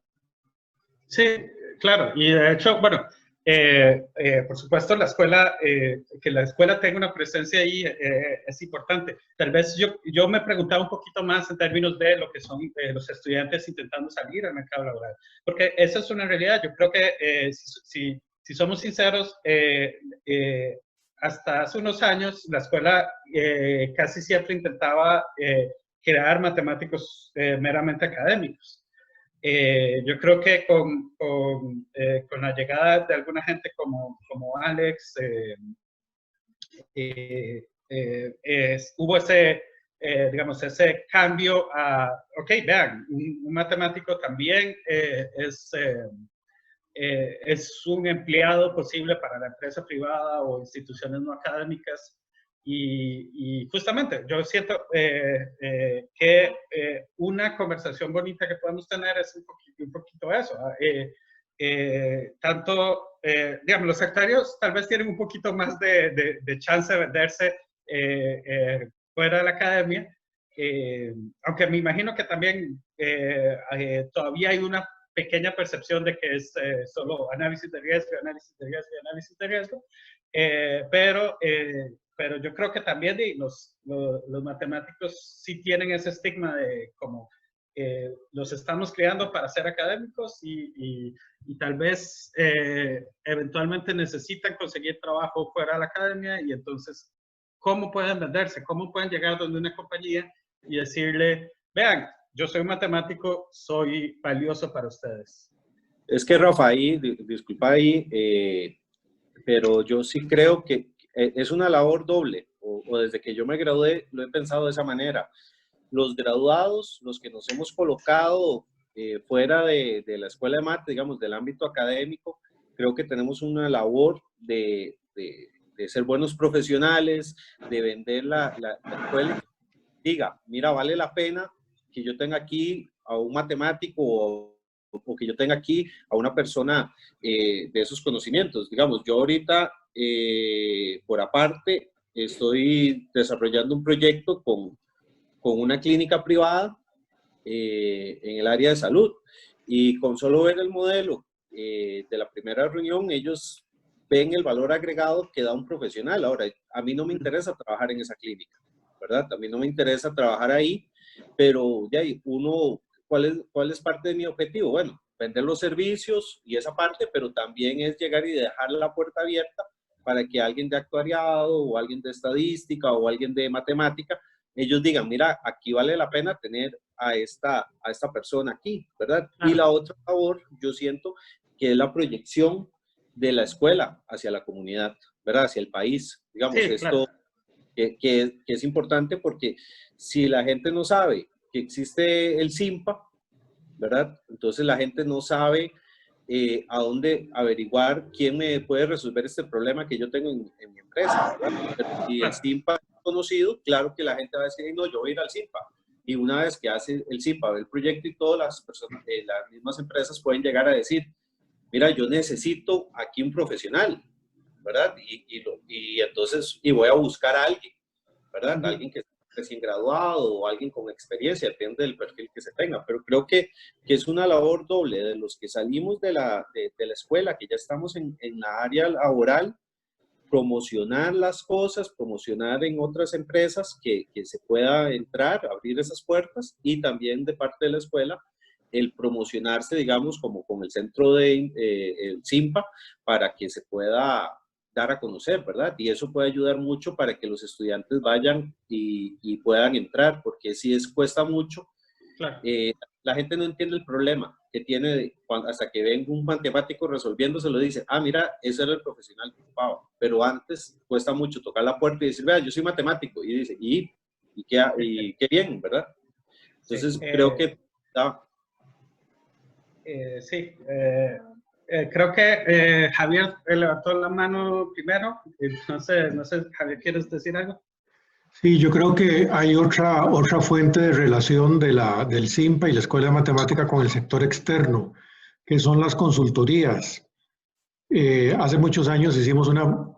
[SPEAKER 1] Sí, claro, y de hecho, bueno, por supuesto la escuela, que la escuela tenga una presencia ahí es importante. Tal vez yo me preguntaba un poquito más en términos de lo que son los estudiantes intentando salir al mercado laboral, porque esa es una realidad. Yo creo que si somos sinceros, hasta hace unos años la escuela casi siempre intentaba crear matemáticos meramente académicos. Yo creo que con la llegada de alguna gente como Alex, hubo ese, digamos, ese cambio a, ok, vean, un matemático también es un empleado posible para la empresa privada o instituciones no académicas. Y justamente yo siento que una conversación bonita que podemos tener es un poquito eso. Digamos, los sectarios tal vez tienen un poquito más de chance de venderse fuera de la academia, aunque me imagino que también todavía hay una pequeña percepción de que es solo análisis de riesgo, análisis de riesgo, análisis de riesgo, pero yo creo que también los matemáticos sí tienen ese estigma de como los estamos creando para ser académicos y tal vez eventualmente necesitan conseguir trabajo fuera de la academia, y entonces, ¿cómo pueden venderse? ¿Cómo pueden llegar donde una compañía y decirle, vean, yo soy un matemático, soy valioso para ustedes?
[SPEAKER 7] Es que, Rafa, disculpa ahí, pero yo sí creo que es una labor doble, o desde que yo me gradué lo he pensado de esa manera. Los graduados, los que nos hemos colocado fuera de la escuela de mate, digamos, del ámbito académico, creo que tenemos una labor de ser buenos profesionales, de vender la escuela. Diga, mira, vale la pena que yo tenga aquí a un matemático o que yo tenga aquí a una persona de esos conocimientos. Digamos, yo ahorita, por aparte, estoy desarrollando un proyecto con una clínica privada en el área de salud, y con solo ver el modelo de la primera reunión, ellos ven el valor agregado que da un profesional. Ahora, a mí no me interesa trabajar en esa clínica, ¿verdad? A mí no me interesa trabajar ahí, pero ya ¿cuál es parte de mi objetivo? Bueno, vender los servicios y esa parte, pero también es llegar y dejar la puerta abierta para que alguien de actuariado o alguien de estadística o alguien de matemática, ellos digan, mira, aquí vale la pena tener a esta persona aquí, ¿verdad? Y la otra labor, yo siento que es la proyección de la escuela hacia la comunidad, ¿verdad? Hacia el país. Digamos, sí, esto claro. que es importante, porque si la gente no sabe que existe el SIMPA, ¿verdad? Entonces la gente no sabe a dónde averiguar quién me puede resolver este problema que yo tengo en mi empresa, ¿verdad? Pero si el SIMPA es conocido, claro que la gente va a decir, no, yo voy a ir al SIMPA. Y una vez que hace el SIMPA, el proyecto, y todas las personas, las mismas empresas pueden llegar a decir, mira, yo necesito aquí un profesional, ¿verdad? Y entonces, voy a buscar a alguien, ¿verdad? Alguien que esté recién graduado o alguien con experiencia, depende del perfil que se tenga, pero creo que es una labor doble de los que salimos de la escuela, que ya estamos en la área laboral, promocionar las cosas, promocionar en otras empresas que se pueda entrar, abrir esas puertas, y también de parte de la escuela el promocionarse, digamos, como con el centro de el CIMPA, para que se pueda dar a conocer, ¿verdad? Y eso puede ayudar mucho para que los estudiantes vayan y puedan entrar, porque si cuesta mucho,
[SPEAKER 1] Claro.
[SPEAKER 7] La gente no entiende el problema que tiene hasta que ven un matemático resolviendo, se lo dice, ah, mira, ese era el profesional que ocupaba, pero antes cuesta mucho tocar la puerta y decir, vea, yo soy matemático, y dice, y qué bien, ¿verdad? Entonces,
[SPEAKER 1] Sí,
[SPEAKER 7] creo que...
[SPEAKER 1] sí, creo que Javier levantó la mano primero. No sé, Javier, ¿quieres decir algo?
[SPEAKER 15] Sí, yo creo que hay otra fuente de relación del CIMPA y la Escuela de Matemática con el sector externo, que son las consultorías. Hace muchos años hicimos una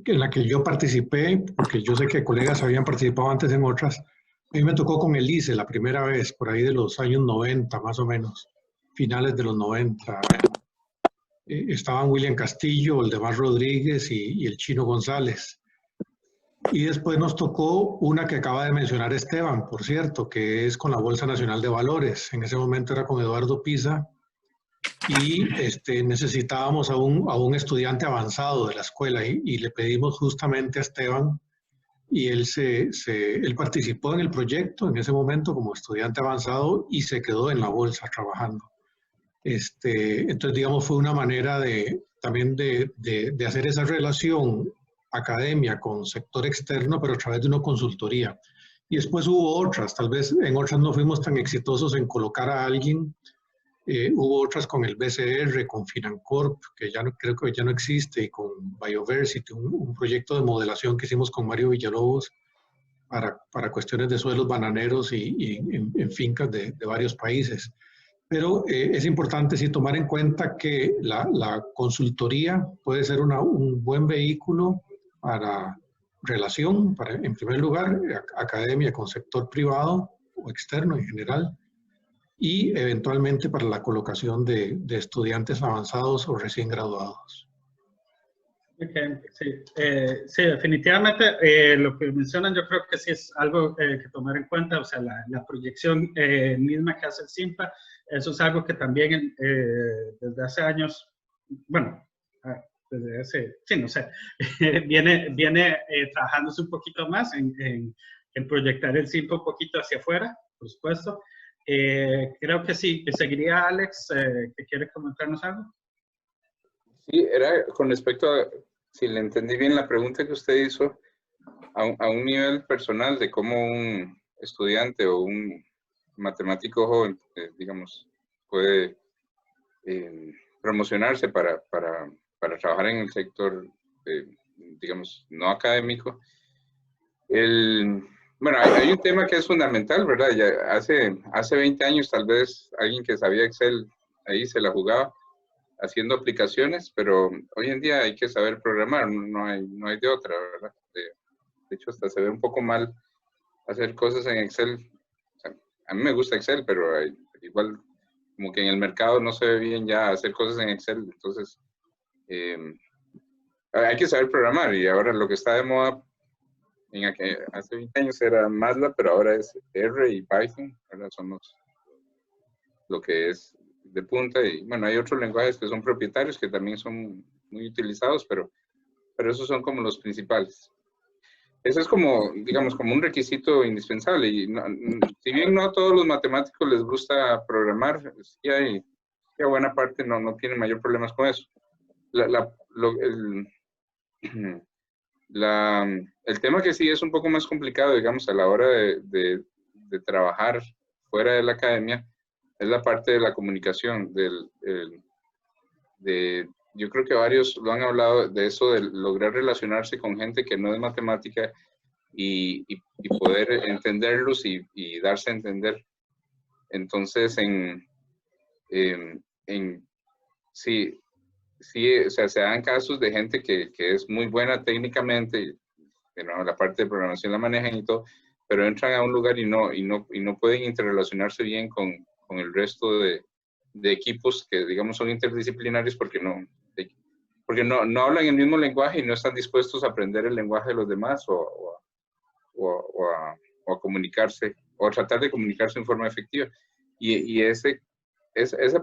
[SPEAKER 15] en la que yo participé, porque yo sé que colegas habían participado antes en otras. A mí me tocó con el ICE la primera vez, por ahí de los años 90, más o menos, finales de los 90. Estaban William Castillo, Oldemar Rodríguez y el Chino González. Y después nos tocó una que acaba de mencionar Esteban, por cierto, que es con la Bolsa Nacional de Valores. En ese momento era con Eduardo Pisa, y necesitábamos a un estudiante avanzado de la escuela, y le pedimos justamente a Esteban, y él participó en el proyecto en ese momento como estudiante avanzado y se quedó en la bolsa trabajando. Entonces, digamos, fue una manera también de hacer esa relación academia con sector externo, pero a través de una consultoría. Y después hubo otras, tal vez en otras no fuimos tan exitosos en colocar a alguien. Hubo otras con el BCR, con Financorp, que creo que ya no existe, y con Bioversity, un proyecto de modelación que hicimos con Mario Villalobos para cuestiones de suelos bananeros y en fincas de varios países. Pero es importante sí tomar en cuenta que la consultoría puede ser un buen vehículo para relación, en primer lugar, academia con sector privado o externo en general, y eventualmente para la colocación de estudiantes avanzados o recién graduados.
[SPEAKER 1] Okay, sí, definitivamente lo que mencionan yo creo que sí es algo que tomar en cuenta, o sea, la proyección misma que hace el CIMPA, eso es algo que también desde hace años, bueno, desde hace, sí, no sé, viene trabajándose un poquito más en proyectar el CIMPA un poquito hacia afuera, por supuesto. Creo que sí, seguiría Alex, que quiere comentarnos algo.
[SPEAKER 3] Sí, era con respecto a, si le entendí bien la pregunta que usted hizo, a un nivel personal de cómo un estudiante o un matemático joven, digamos, puede promocionarse para trabajar en el sector, digamos, no académico. Bueno, hay un tema que es fundamental, ¿verdad? Ya hace 20 años tal vez alguien que sabía Excel ahí se la jugaba haciendo aplicaciones, pero hoy en día hay que saber programar, no hay de otra, ¿verdad? De hecho, hasta se ve un poco mal hacer cosas en Excel. O sea, a mí me gusta Excel, pero igual como que en el mercado no se ve bien ya hacer cosas en Excel, entonces hay que saber programar, y ahora lo que está de moda, hace 20 años era MATLAB, pero ahora es R y Python, ¿verdad? Son lo que es de punta, y bueno, hay otros lenguajes que son propietarios que también son muy utilizados, pero esos son como los principales. Eso es como, digamos, como un requisito indispensable, y si bien no a todos los matemáticos les gusta programar, sí hay buena parte no tienen mayor problemas con eso. El tema que sí es un poco más complicado, digamos, a la hora de trabajar fuera de la academia, es la parte de la comunicación, yo creo que varios lo han hablado de eso, de lograr relacionarse con gente que no es matemática y poder entenderlos y darse a entender. Entonces, sí, o sea, se dan casos de gente que es muy buena técnicamente, la parte de programación la manejan y todo, pero entran a un lugar y no pueden interrelacionarse bien con el resto de equipos que, digamos, son interdisciplinarios porque no hablan el mismo lenguaje y no están dispuestos a aprender el lenguaje de los demás o a comunicarse, o a tratar de comunicarse en forma efectiva. Y esa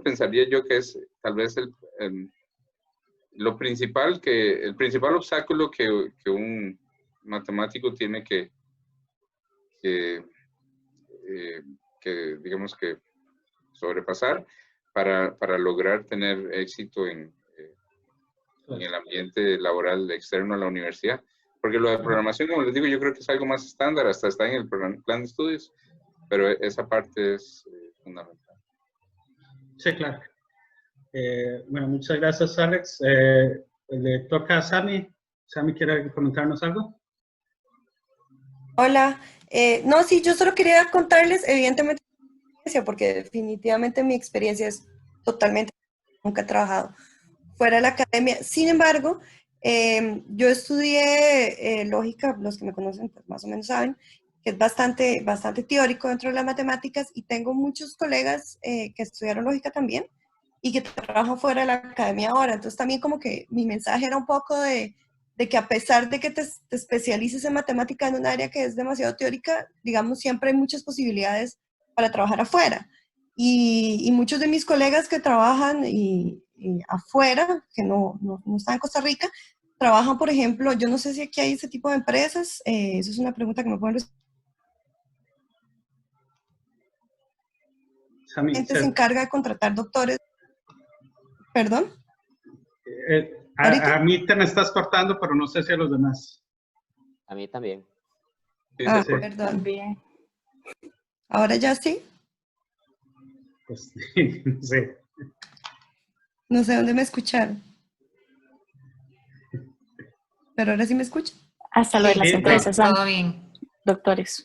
[SPEAKER 3] pensaría yo que es tal vez el principal obstáculo que un matemático tiene que digamos que sobrepasar para lograr tener éxito en el ambiente laboral externo a la universidad. Porque lo de programación, como les digo, yo creo que es algo más estándar, hasta está en el plan de estudios, pero esa parte es fundamental.
[SPEAKER 1] Sí, claro. Bueno, muchas gracias, Alex. Le toca a Sami. Sami, ¿quiere comentarnos algo?
[SPEAKER 12] Hola. No, sí, yo solo quería contarles, evidentemente, porque definitivamente mi experiencia es totalmente, nunca he trabajado fuera de la academia. Sin embargo, yo estudié lógica, los que me conocen pues más o menos saben, que es bastante teórico dentro de las matemáticas, y tengo muchos colegas que estudiaron lógica también y que trabajan fuera de la academia ahora. Entonces también como que mi mensaje era un poco de que a pesar de que te especialices en matemática en un área que es demasiado teórica, digamos, siempre hay muchas posibilidades para trabajar afuera. Y muchos de mis colegas que trabajan afuera, que no están en Costa Rica, trabajan, por ejemplo, yo no sé si aquí hay ese tipo de empresas, eso es una pregunta que me pueden responder. Gente se encarga de contratar doctores. ¿Perdón?
[SPEAKER 1] A mí te me estás cortando, pero no sé si a los demás.
[SPEAKER 5] A mí también.
[SPEAKER 1] Sí, sí.
[SPEAKER 12] Perdón. ¿Ahora ya sí?
[SPEAKER 1] Pues, sí.
[SPEAKER 12] No sé dónde me escucharon. Pero ahora sí me escuchan.
[SPEAKER 8] Hasta lo de las empresas,
[SPEAKER 6] todo bien.
[SPEAKER 8] Doctores.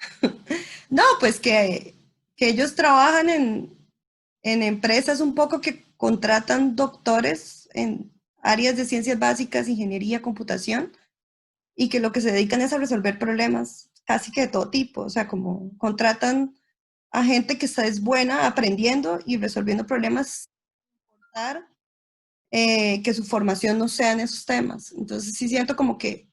[SPEAKER 12] No, pues que ellos trabajan en empresas un poco que contratan doctores en áreas de ciencias básicas, ingeniería, computación, y que lo que se dedican es a resolver problemas casi que de todo tipo. O sea, como contratan a gente que es buena aprendiendo y resolviendo problemas, que su formación no sea en esos temas. Entonces sí siento como que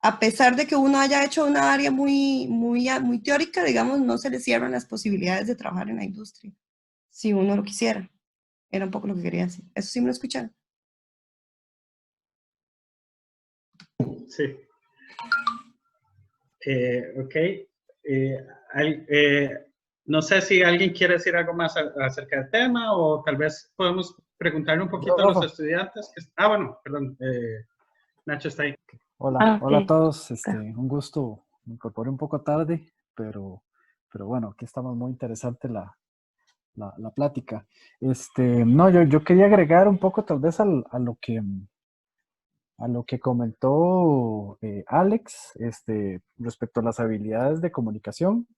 [SPEAKER 12] a pesar de que uno haya hecho una área muy teórica, digamos, no se le cierran las posibilidades de trabajar en la industria, si uno lo quisiera. Era un poco lo que quería decir. ¿Eso sí me lo escucharon?
[SPEAKER 1] Sí. Ok. No sé si alguien quiere decir algo más acerca del tema, o tal vez podemos preguntarle un poquito a los estudiantes. Bueno, perdón. Nacho está ahí.
[SPEAKER 16] Hola, hola a todos. Un gusto. Me incorporé un poco tarde, pero bueno, aquí estamos. Muy interesante la plática. No, yo quería agregar un poco tal vez a lo que comentó Alex, respecto a las habilidades de comunicación.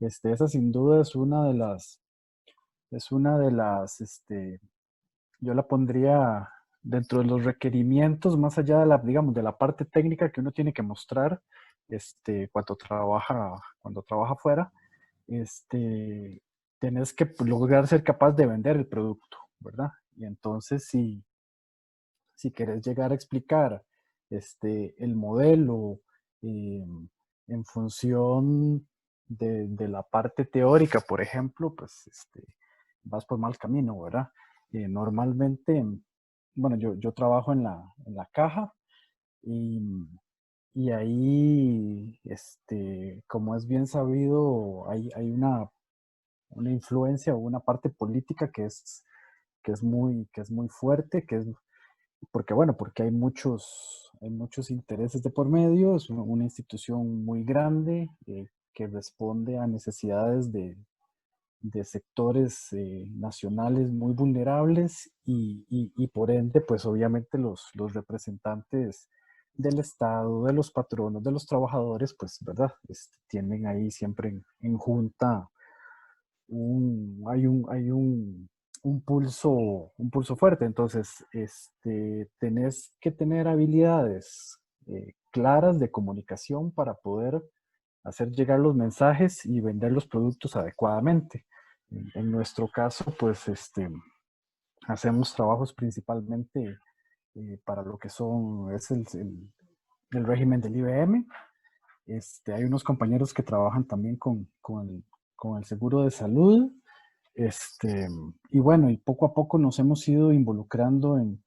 [SPEAKER 16] Esa sin duda es una de las, yo la pondría dentro de los requerimientos, más allá de digamos, de la parte técnica que uno tiene que mostrar, cuando trabaja afuera, tenés que lograr ser capaz de vender el producto, ¿verdad? Y entonces, si querés llegar a explicar el modelo en función de la parte teórica, por ejemplo, pues vas por mal camino, ¿verdad? Normalmente, bueno, yo trabajo en la caja y ahí, como es bien sabido, hay una influencia o una parte política que es muy fuerte, porque hay muchos intereses de por medio. Es una institución muy grande que responde a necesidades de sectores nacionales muy vulnerables y por ende, pues obviamente los representantes del Estado, de los patronos, de los trabajadores, pues, ¿verdad? Tienen ahí siempre en junta hay un pulso fuerte. Entonces, tenés que tener habilidades claras de comunicación para poder hacer llegar los mensajes y vender los productos adecuadamente. En nuestro caso, pues hacemos trabajos principalmente para lo que es el régimen del IBM. Hay unos compañeros que trabajan también con el seguro de salud. Y bueno, y poco a poco nos hemos ido involucrando en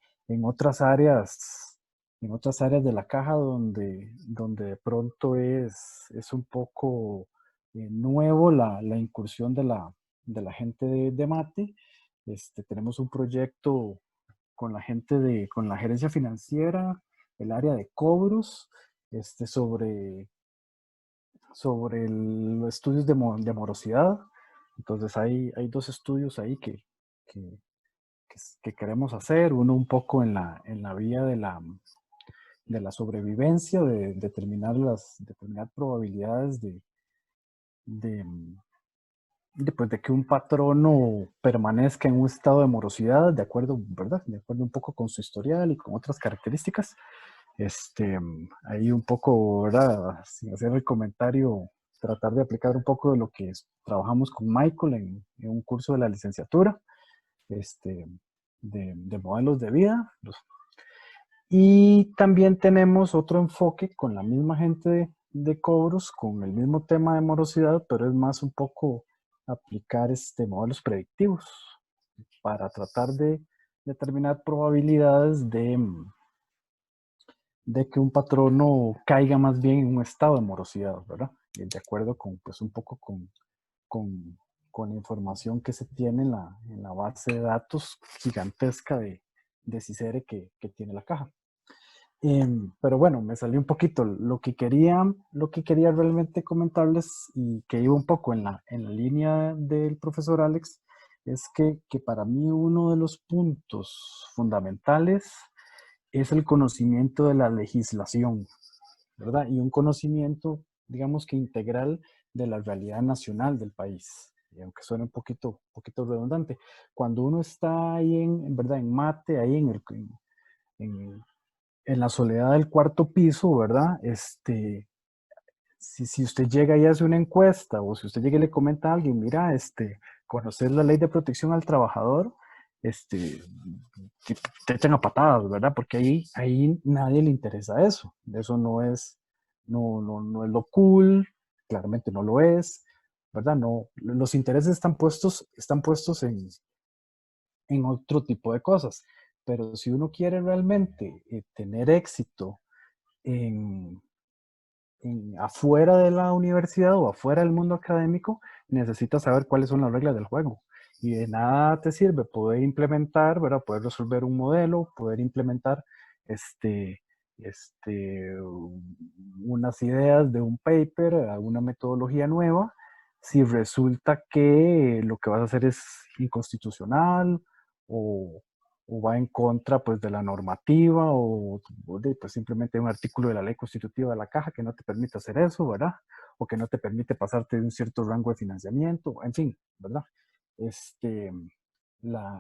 [SPEAKER 16] otras áreas de la caja donde de pronto es un poco nuevo la incursión de la gente de Mate. Tenemos un proyecto con la gente con la gerencia financiera, el área de cobros, sobre los estudios de morosidad. Entonces hay 2 estudios ahí que queremos hacer, uno un poco en la vía de la sobrevivencia, de determinar probabilidades pues de que un patrono permanezca en un estado de morosidad, de acuerdo, ¿verdad? De acuerdo un poco con su historial y con otras características. Ahí un poco, ¿verdad? Sin hacer el comentario, tratar de aplicar un poco de lo que trabajamos con Michael en un curso de la licenciatura, de modelos de vida. Y también tenemos otro enfoque con la misma gente de cobros, con el mismo tema de morosidad, pero es más un poco aplicar modelos predictivos para tratar de determinar probabilidades de que un patrono caiga más bien en un estado de morosidad, ¿verdad? De acuerdo con, pues un poco con la información que se tiene en la base de datos gigantesca de CICERE que tiene la caja. Pero bueno, me salió un poquito lo que quería realmente comentarles, y que iba un poco en la línea del profesor Alex, es que para mí uno de los puntos fundamentales es el conocimiento de la legislación, ¿verdad? Y un conocimiento, digamos que integral, de la realidad nacional del país. Y aunque suene un poquito redundante, cuando uno está ahí ¿verdad? En Mate, ahí en la soledad del 4º piso, ¿verdad? Si usted llega y hace una encuesta, o si usted llega y le comenta a alguien, mira, conocer la ley de protección al trabajador, que te echan a patadas, ¿verdad? Porque ahí nadie le interesa eso. Eso no es lo cool, claramente no lo es, ¿verdad? No, los intereses están puestos en otro tipo de cosas. Pero si uno quiere realmente tener éxito afuera de la universidad o afuera del mundo académico, necesitas saber cuáles son las reglas del juego. Y de nada te sirve poder implementar, ¿verdad? Poder resolver un modelo, poder implementar unas ideas de un paper, alguna metodología nueva, si resulta que lo que vas a hacer es inconstitucional o va en contra, pues, de la normativa, o pues simplemente un artículo de la ley constitutiva de la caja que no te permite hacer eso, ¿verdad? O que no te permite pasarte de un cierto rango de financiamiento, en fin, ¿verdad?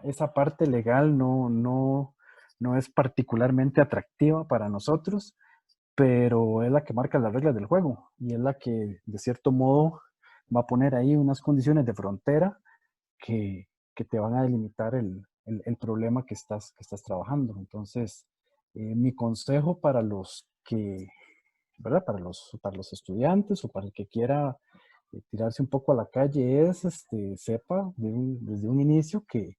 [SPEAKER 16] Esa parte legal no es particularmente atractiva para nosotros, pero es la que marca las reglas del juego, y es la que, de cierto modo, va a poner ahí unas condiciones de frontera que te van a delimitar el problema que estás trabajando. Entonces, mi consejo para los que, ¿verdad? Para los estudiantes, o para el que quiera tirarse un poco a la calle, es sepa desde un inicio que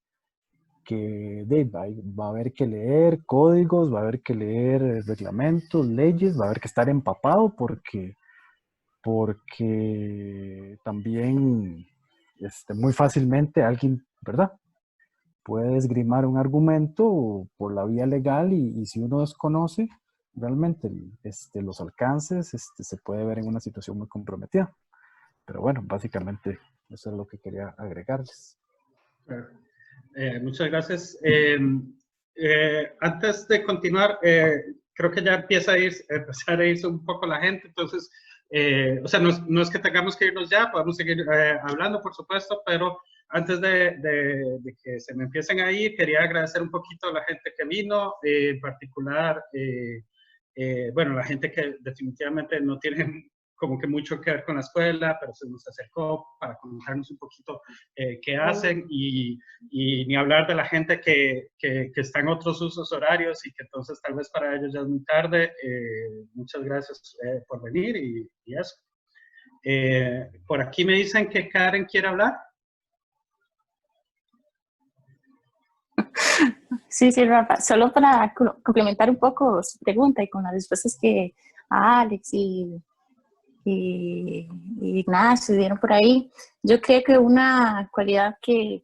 [SPEAKER 16] va a haber que leer códigos, va a haber que leer reglamentos, leyes, va a haber que estar empapado, porque también muy fácilmente alguien, ¿verdad?, puede esgrimar un argumento por la vía legal, y si uno desconoce realmente los alcances, se puede ver en una situación muy comprometida. Pero bueno, básicamente eso es lo que quería agregarles.
[SPEAKER 1] Muchas gracias. Antes de continuar, creo que ya empezar a irse un poco la gente, entonces, o sea, no es que tengamos que irnos ya, podemos seguir hablando, por supuesto, pero antes de que se me empiecen a ir, quería agradecer un poquito a la gente que vino, en particular, bueno, la gente que definitivamente no tiene como que mucho que ver con la escuela, pero se nos acercó para contarnos un poquito qué hacen y ni hablar de la gente que está en otros usos horarios y que entonces tal vez para ellos ya es muy tarde. Muchas gracias por venir y eso. Por aquí me dicen que Karen quiere hablar.
[SPEAKER 8] Sí, sí, Rafa. Solo para complementar un poco su pregunta y con las respuestas que Alex y Ignacio dieron por ahí, yo creo que una cualidad que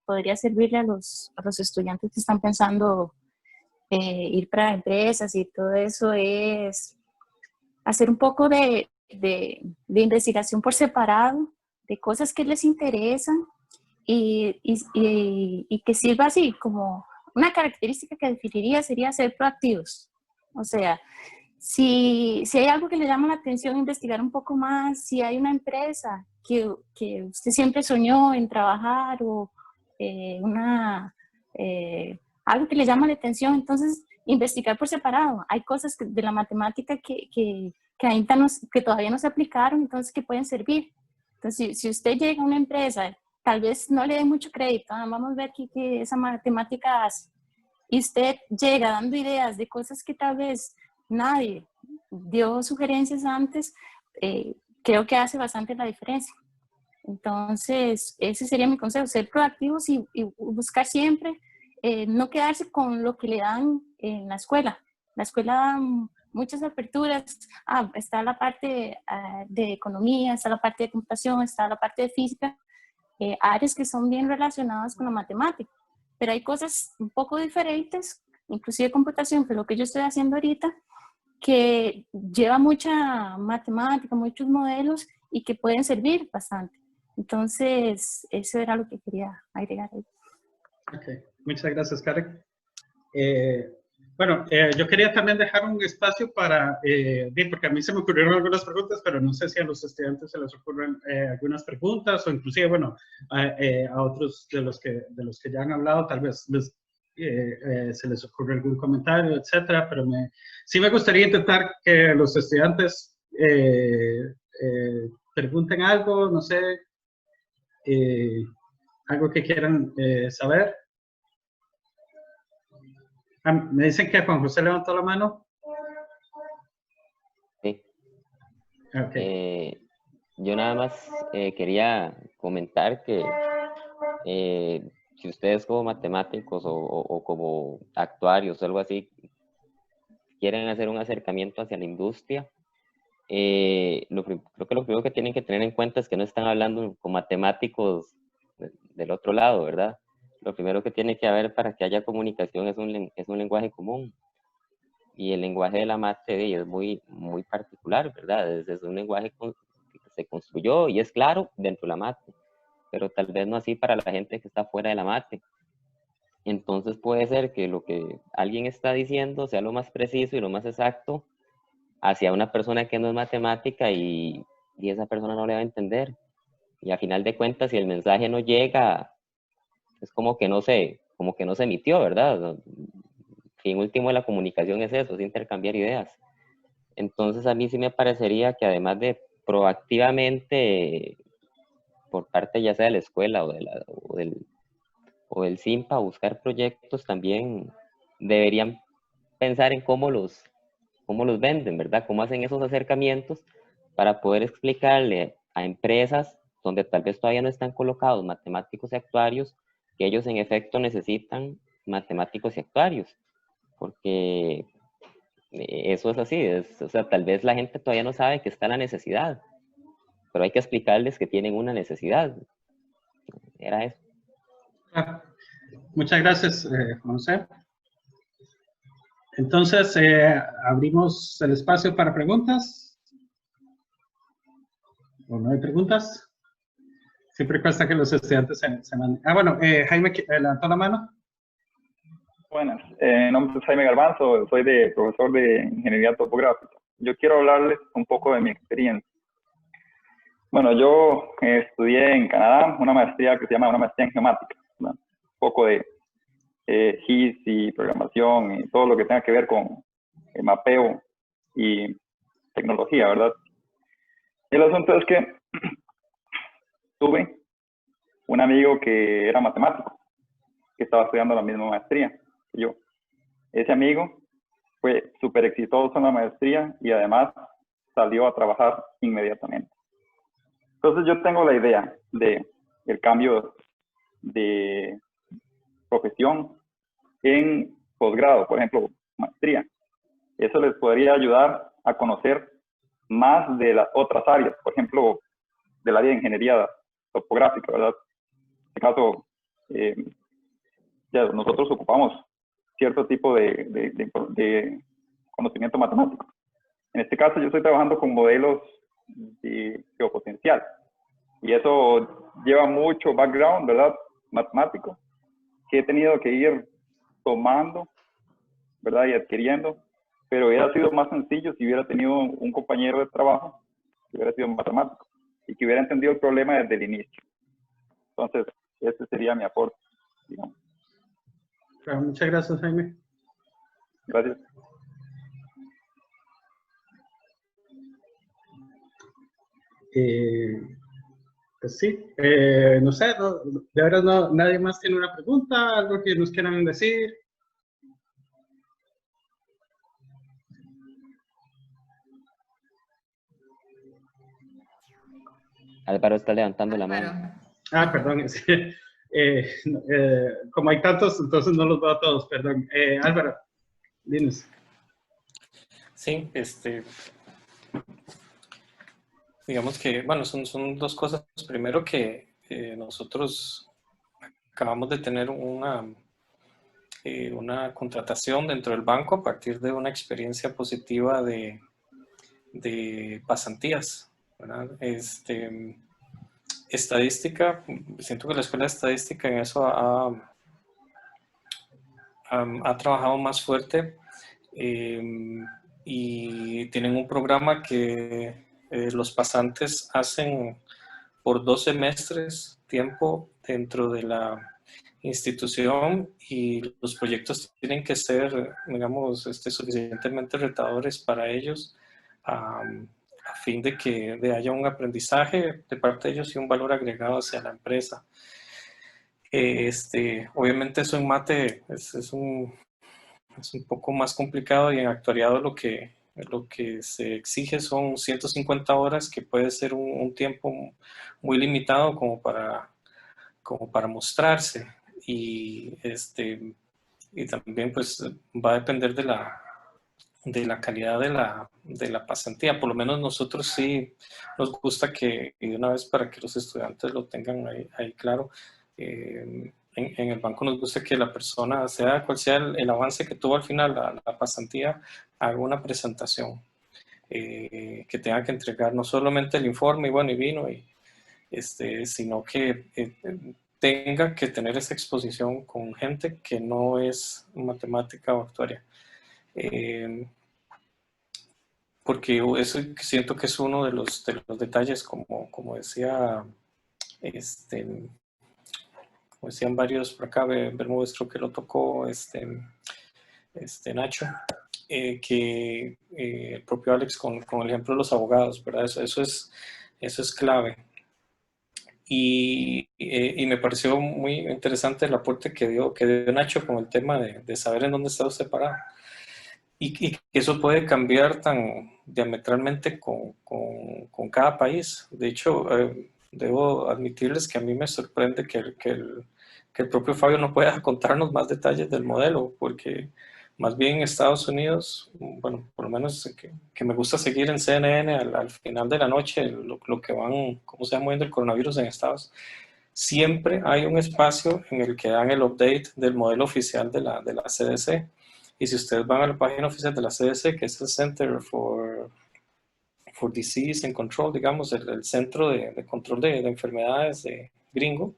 [SPEAKER 8] podría servirle a los estudiantes que están pensando ir para empresas y todo eso es hacer un poco de investigación por separado de cosas que les interesan y que sirva así como una característica que definiría sería ser proactivos. O sea, si hay algo que le llama la atención, investigar un poco más. Si hay una empresa que usted siempre soñó en trabajar o algo que le llama la atención, entonces investigar por separado. Hay cosas de la matemática que todavía no se aplicaron, entonces que pueden servir. Entonces, si usted llega a una empresa, tal vez no le dé mucho crédito, vamos a ver qué esa matemática hace. Y usted llega dando ideas de cosas que tal vez nadie dio sugerencias antes, creo que hace bastante la diferencia. Entonces, ese sería mi consejo, ser proactivos y buscar siempre, no quedarse con lo que le dan en la escuela. La escuela da muchas aperturas, está la parte de economía, está la parte de computación, está la parte de física, áreas que son bien relacionadas con la matemática, pero hay cosas un poco diferentes, inclusive computación, que es lo que yo estoy haciendo ahorita, que lleva mucha matemática, muchos modelos y que pueden servir bastante. Entonces, eso era lo que quería agregar ahí.
[SPEAKER 1] Ok, muchas gracias, Karen. Bueno, yo quería también dejar un espacio para, porque a mí se me ocurrieron algunas preguntas, pero no sé si a los estudiantes se les ocurren algunas preguntas o inclusive, bueno, a otros de los que ya han hablado, tal vez se les ocurre algún comentario, etcétera, pero sí me gustaría intentar que los estudiantes pregunten algo, no sé, algo que quieran saber. Me dicen que Juan José levantó la mano.
[SPEAKER 5] Sí.
[SPEAKER 1] Okay.
[SPEAKER 5] Yo nada más quería comentar que si ustedes como matemáticos o como actuarios o algo así quieren hacer un acercamiento hacia la industria, creo que lo primero que tienen que tener en cuenta es que no están hablando con matemáticos del otro lado, ¿verdad? Lo primero que tiene que haber para que haya comunicación es un lenguaje común. Y el lenguaje de la mate es muy particular, ¿verdad? Es un lenguaje que se construyó y es claro dentro de la mate, pero tal vez no así para la gente que está fuera de la mate. Entonces puede ser que lo que alguien está diciendo sea lo más preciso y lo más exacto hacia una persona que no es matemática y esa persona no le va a entender. Y a final de cuentas, si el mensaje no llega, es como que no se emitió, ¿verdad? En último, la comunicación es eso, es intercambiar ideas. Entonces, a mí sí me parecería que además de proactivamente, por parte ya sea de la escuela o del SIMPA, buscar proyectos, también deberían pensar en cómo los venden, ¿verdad? Cómo hacen esos acercamientos para poder explicarle a empresas donde tal vez todavía no están colocados matemáticos y actuarios, que ellos en efecto necesitan matemáticos y actuarios, porque eso es así, o sea, tal vez la gente todavía no sabe que está la necesidad, pero hay que explicarles que tienen una necesidad. Era eso.
[SPEAKER 1] Muchas gracias, Juan José. Entonces, abrimos el espacio para preguntas. ¿O no hay preguntas? Siempre cuesta que los estudiantes se manden. Bueno, Jaime levantó la mano.
[SPEAKER 17] Buenas, mi nombre es Jaime Garbanzo, soy profesor de Ingeniería Topográfica. Yo quiero hablarles un poco de mi experiencia. Bueno, yo estudié en Canadá una maestría que se llama una maestría en geomática, ¿no? Un poco de GIS y programación y todo lo que tenga que ver con mapeo y tecnología, ¿verdad? El asunto es que tuve un amigo que era matemático, que estaba estudiando la misma maestría que yo. Ese amigo fue súper exitoso en la maestría y además salió a trabajar inmediatamente. Entonces yo tengo la idea de el cambio de profesión en posgrado, por ejemplo, maestría. Eso les podría ayudar a conocer más de las otras áreas, por ejemplo, del área de ingeniería topográfica, ¿verdad? En este caso, ya nosotros ocupamos cierto tipo de conocimiento matemático. En este caso, yo estoy trabajando con modelos de geopotencial y eso lleva mucho background, ¿verdad? Matemático, que he tenido que ir tomando, ¿verdad? Y adquiriendo, pero hubiera sido más sencillo si hubiera tenido un compañero de trabajo que hubiera sido matemático y que hubiera entendido el problema desde el inicio. Entonces, ese sería mi aporte, digamos.
[SPEAKER 1] Claro, muchas gracias, Jaime.
[SPEAKER 17] Gracias.
[SPEAKER 1] Pues sí, no sé, de verdad no, nadie más tiene una pregunta, algo que nos quieran decir.
[SPEAKER 5] Álvaro está levantando la mano.
[SPEAKER 1] Ah, perdón, sí. Como hay tantos, entonces no los veo a todos, perdón. Álvaro, dinos.
[SPEAKER 10] Sí, digamos que, bueno, son dos cosas. Primero que nosotros acabamos de tener una contratación dentro del banco a partir de una experiencia positiva de pasantías, ¿verdad? Estadística, siento que la escuela de estadística en eso ha trabajado más fuerte y tienen un programa que los pasantes hacen por 2 semestres tiempo dentro de la institución y los proyectos tienen que ser, digamos, suficientemente retadores para ellos a fin de que haya un aprendizaje de parte de ellos y un valor agregado hacia la empresa. Obviamente eso en mate es un poco más complicado y en actuariado lo que se exige son 150 horas, que puede ser un tiempo muy limitado como para mostrarse y también pues va a depender de la calidad de la pasantía. Por lo menos nosotros sí nos gusta que, y de una vez para que los estudiantes lo tengan ahí claro, en el banco nos gusta que la persona, sea cual sea el avance que tuvo al final la pasantía, haga una presentación que tenga que entregar no solamente el informe y bueno, y vino, sino que tenga que tener esa exposición con gente que no es matemática o actuaria. Porque eso siento que es uno de los detalles, como decía, como decían varios por acá, Bermúdez creo que lo tocó, Nacho, que el propio Alex con el ejemplo de los abogados, ¿verdad? Eso es clave. Y me pareció muy interesante el aporte que dio Nacho con el tema de saber en dónde está usted parado. Y que eso puede cambiar tan diametralmente con cada país. De hecho, debo admitirles que a mí me sorprende que el propio Fabio no pueda contarnos más detalles del modelo, porque más bien en Estados Unidos, bueno, por lo menos que me gusta seguir en CNN al final de la noche lo que van, cómo se va moviendo el coronavirus en Estados, siempre hay un espacio en el que dan el update del modelo oficial de la CDC. Y si ustedes van a la página oficial de la CDC, que es el Center for Disease and Control, digamos, el centro de control de enfermedades de gringo,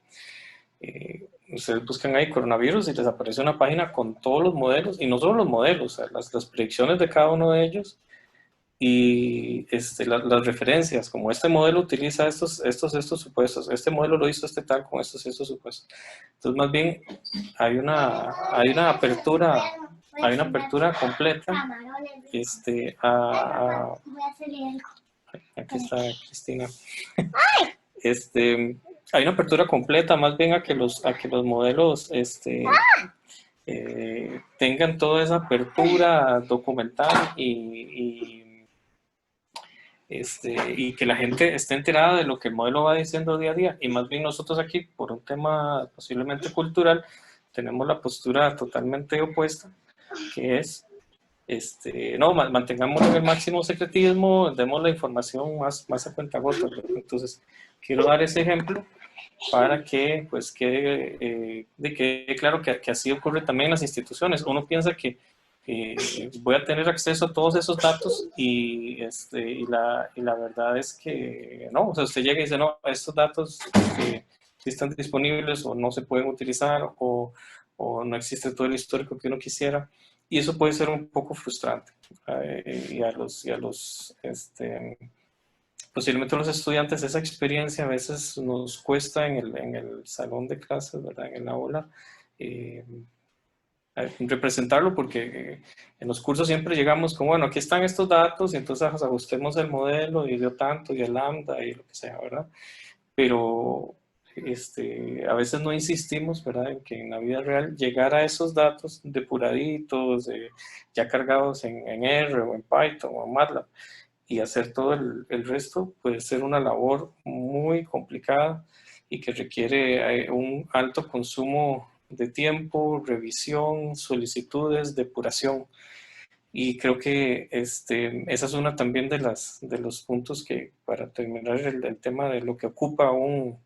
[SPEAKER 10] ustedes buscan ahí coronavirus y les aparece una página con todos los modelos, y no solo los modelos, o sea, las predicciones de cada uno de ellos y las referencias, como este modelo utiliza estos supuestos, este modelo lo hizo tal con estos supuestos. Entonces, más bien, hay una apertura completa Aquí está Cristina. Hay una apertura completa, más bien a que los modelos tengan toda esa apertura documental y que la gente esté enterada de lo que el modelo va diciendo día a día. Y más bien nosotros aquí, por un tema posiblemente cultural, tenemos la postura totalmente opuesta, que es, no, mantengamos el máximo secretismo, demos la información más a cuentagotas. Entonces, quiero dar ese ejemplo para que pues quede claro que así ocurre también en las instituciones. Uno piensa que voy a tener acceso a todos esos datos y la verdad es que no, o sea, usted llega y dice, no, estos datos sí están disponibles o no se pueden utilizar o no existe todo el histórico que uno quisiera, y eso puede ser un poco frustrante y a los posiblemente a los estudiantes esa experiencia a veces nos cuesta en el salón de clases, ¿verdad? En el aula, representarlo, porque en los cursos siempre llegamos como, bueno, aquí están estos datos y entonces ajustemos el modelo y dio tanto y el lambda y lo que sea, ¿verdad? Pero a veces no insistimos, ¿verdad? En que en la vida real llegar a esos datos depuraditos, ya cargados en R o en Python o en MATLAB, y hacer todo el resto puede ser una labor muy complicada y que requiere un alto consumo de tiempo, revisión, solicitudes, depuración. Y creo que esa es una también de los puntos que, para terminar el tema de lo que ocupa un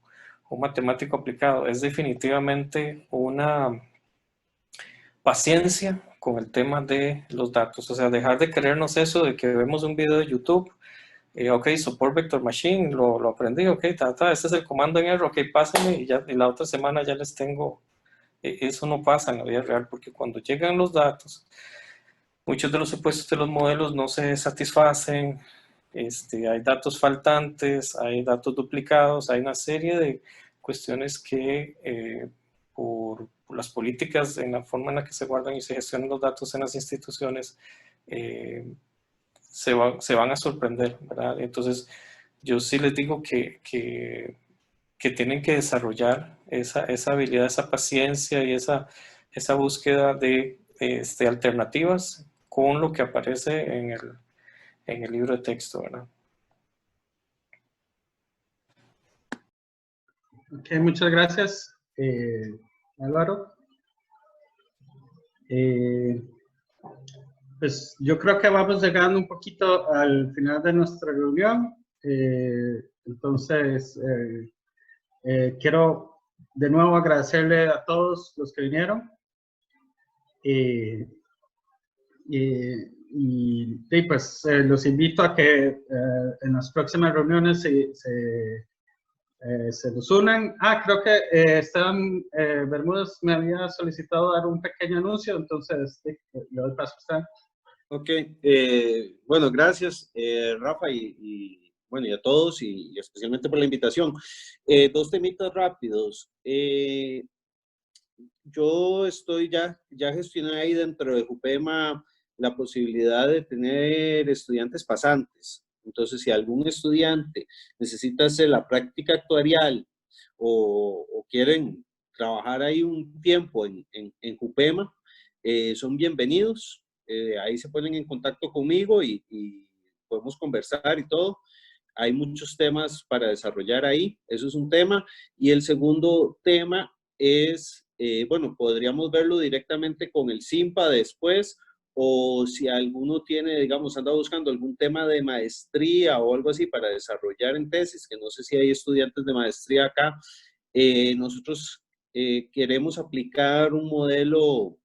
[SPEAKER 10] matemático aplicado, es definitivamente una paciencia con el tema de los datos. O sea, dejar de creernos eso de que vemos un video de YouTube, ok, support vector machine, lo aprendí, ok, este es el comando en R, ok, pásame y la otra semana ya les tengo. Eso no pasa en la vida real, porque cuando llegan los datos, muchos de los supuestos de los modelos no se satisfacen, hay datos faltantes, hay datos duplicados, hay una serie de cuestiones que por las políticas en la forma en la que se guardan y se gestionan los datos en las instituciones se van a sorprender, ¿verdad? Entonces yo sí les digo que tienen que desarrollar esa habilidad, esa paciencia y esa búsqueda de alternativas con lo que aparece en el libro de texto, ¿verdad?
[SPEAKER 1] Ok, muchas gracias, Álvaro. Pues yo creo que vamos llegando un poquito al final de nuestra reunión. Entonces, quiero de nuevo agradecerle a todos los que vinieron. Y pues los invito a que en las próximas reuniones se nos unan. Creo que Esteban Bermúdez me había solicitado dar un pequeño anuncio, entonces le doy paso a usted.
[SPEAKER 7] Ok, bueno, gracias Rafa y bueno, y a todos y especialmente por la invitación. Dos temitas rápidos. Yo ya gestioné ahí dentro de JUPEMA la posibilidad de tener estudiantes pasantes. Entonces, si algún estudiante necesita hacer la práctica actuarial o quieren trabajar ahí un tiempo en JUPEMA, son bienvenidos. Ahí se ponen en contacto conmigo y podemos conversar y todo. Hay muchos temas para desarrollar ahí. Eso es un tema. Y el segundo tema es, bueno, podríamos verlo directamente con el SIMPA después, o si alguno tiene, digamos, anda buscando algún tema de maestría o algo así para desarrollar en tesis, que no sé si hay estudiantes de maestría acá. Nosotros queremos aplicar un modelo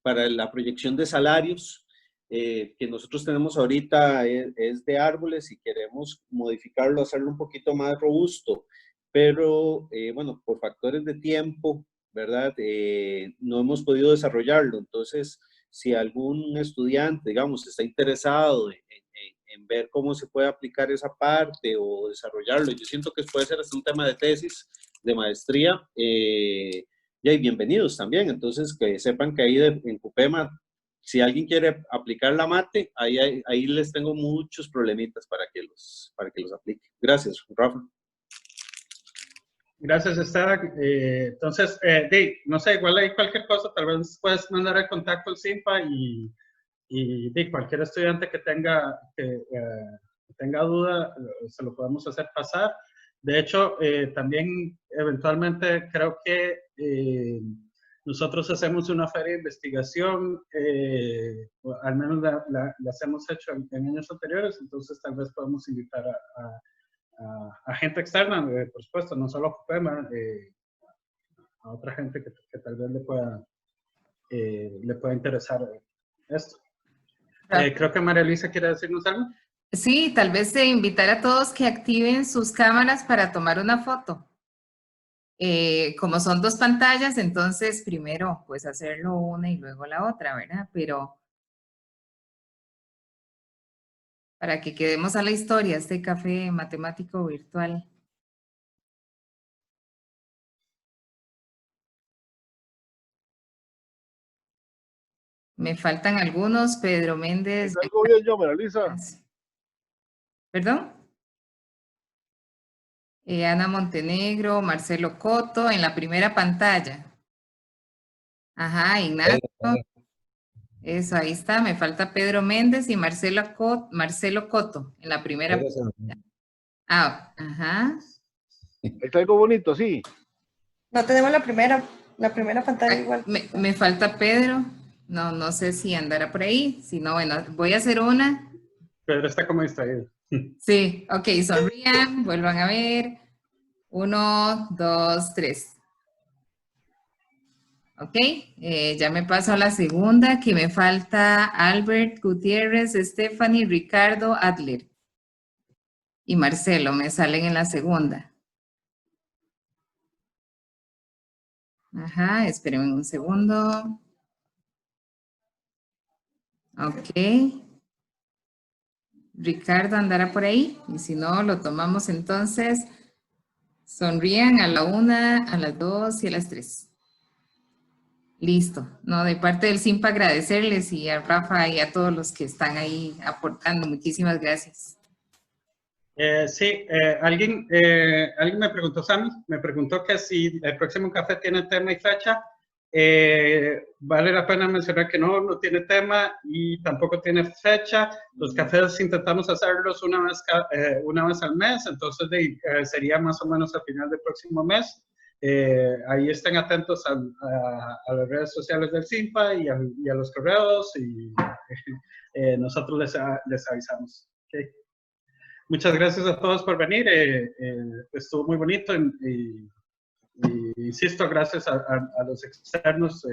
[SPEAKER 7] para la proyección de salarios que nosotros tenemos ahorita es de árboles y queremos modificarlo, hacerlo un poquito más robusto, pero bueno, por factores de tiempo, ¿verdad? No hemos podido desarrollarlo. Entonces, si algún estudiante, digamos, está interesado en ver cómo se puede aplicar esa parte o desarrollarlo, yo siento que puede ser hasta un tema de tesis, de maestría, y bienvenidos también. Entonces, que sepan que ahí en JUPEMA si alguien quiere aplicar la mate, ahí les tengo muchos problemitas para que los aplique. Gracias, Rafa.
[SPEAKER 1] Gracias, Esteban. Entonces, no sé, igual hay cualquier cosa, tal vez puedes mandar el contacto al CIMPA y cualquier estudiante que tenga duda, se lo podemos hacer pasar. De hecho, también eventualmente creo que nosotros hacemos una feria de investigación, al menos las hemos hecho en años anteriores, entonces tal vez podemos invitar a gente externa, por supuesto, no solo a CUPEMA, a otra gente que tal vez le pueda interesar esto. Creo que María Luisa quiere decirnos algo.
[SPEAKER 6] Sí, tal vez invitar a todos que activen sus cámaras para tomar una foto. Como son dos pantallas, entonces primero pues hacerlo una y luego la otra, ¿verdad? Pero para que quedemos a la historia, este café matemático virtual. Me faltan algunos, Pedro Méndez.
[SPEAKER 18] ¿Algo bien yo, María Luisa?
[SPEAKER 6] ¿Perdón? Ana Montenegro, Marcelo Coto, en la primera pantalla. Ajá, Ignacio. Eso, ahí está. Me falta Pedro Méndez y Marcelo Coto, en la primera pantalla. Ajá.
[SPEAKER 18] ¿Está algo bonito, sí?
[SPEAKER 12] No tenemos la primera pantalla igual.
[SPEAKER 6] Me falta Pedro. No sé si andará por ahí. Si no, bueno, voy a hacer una.
[SPEAKER 1] Pedro está como distraído.
[SPEAKER 6] Sí, ok, sonrían, vuelvan a ver. 1, 2, 3. Ok, ya me paso a la segunda, que me falta Albert Gutiérrez, Stephanie, Ricardo, Adler. Y Marcelo, me salen en la segunda. Ajá, espérenme un segundo. Ok. Ricardo andará por ahí, y si no, lo tomamos entonces. Sonrían a la 1, a las 2 y a las 3. Listo. No, de parte del CIMPA agradecerles y a Rafa y a todos los que están ahí aportando. Muchísimas gracias.
[SPEAKER 1] Sí, alguien me preguntó, Sammy, me preguntó que si el próximo café tiene tema y fecha. Vale la pena mencionar que no tiene tema y tampoco tiene fecha. Los cafés intentamos hacerlos una vez al mes, entonces sería más o menos al final del próximo mes. Ahí estén atentos a las redes sociales del CIMPA y a los correos y nosotros les avisamos. Okay. Muchas gracias a todos por venir, estuvo muy bonito y insisto, gracias a los externos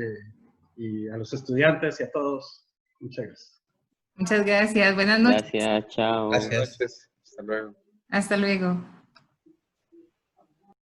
[SPEAKER 1] y a los estudiantes y a todos. Muchas gracias.
[SPEAKER 6] Muchas gracias, buenas noches.
[SPEAKER 5] Gracias, chao.
[SPEAKER 3] Gracias, hasta luego.
[SPEAKER 6] Hasta luego.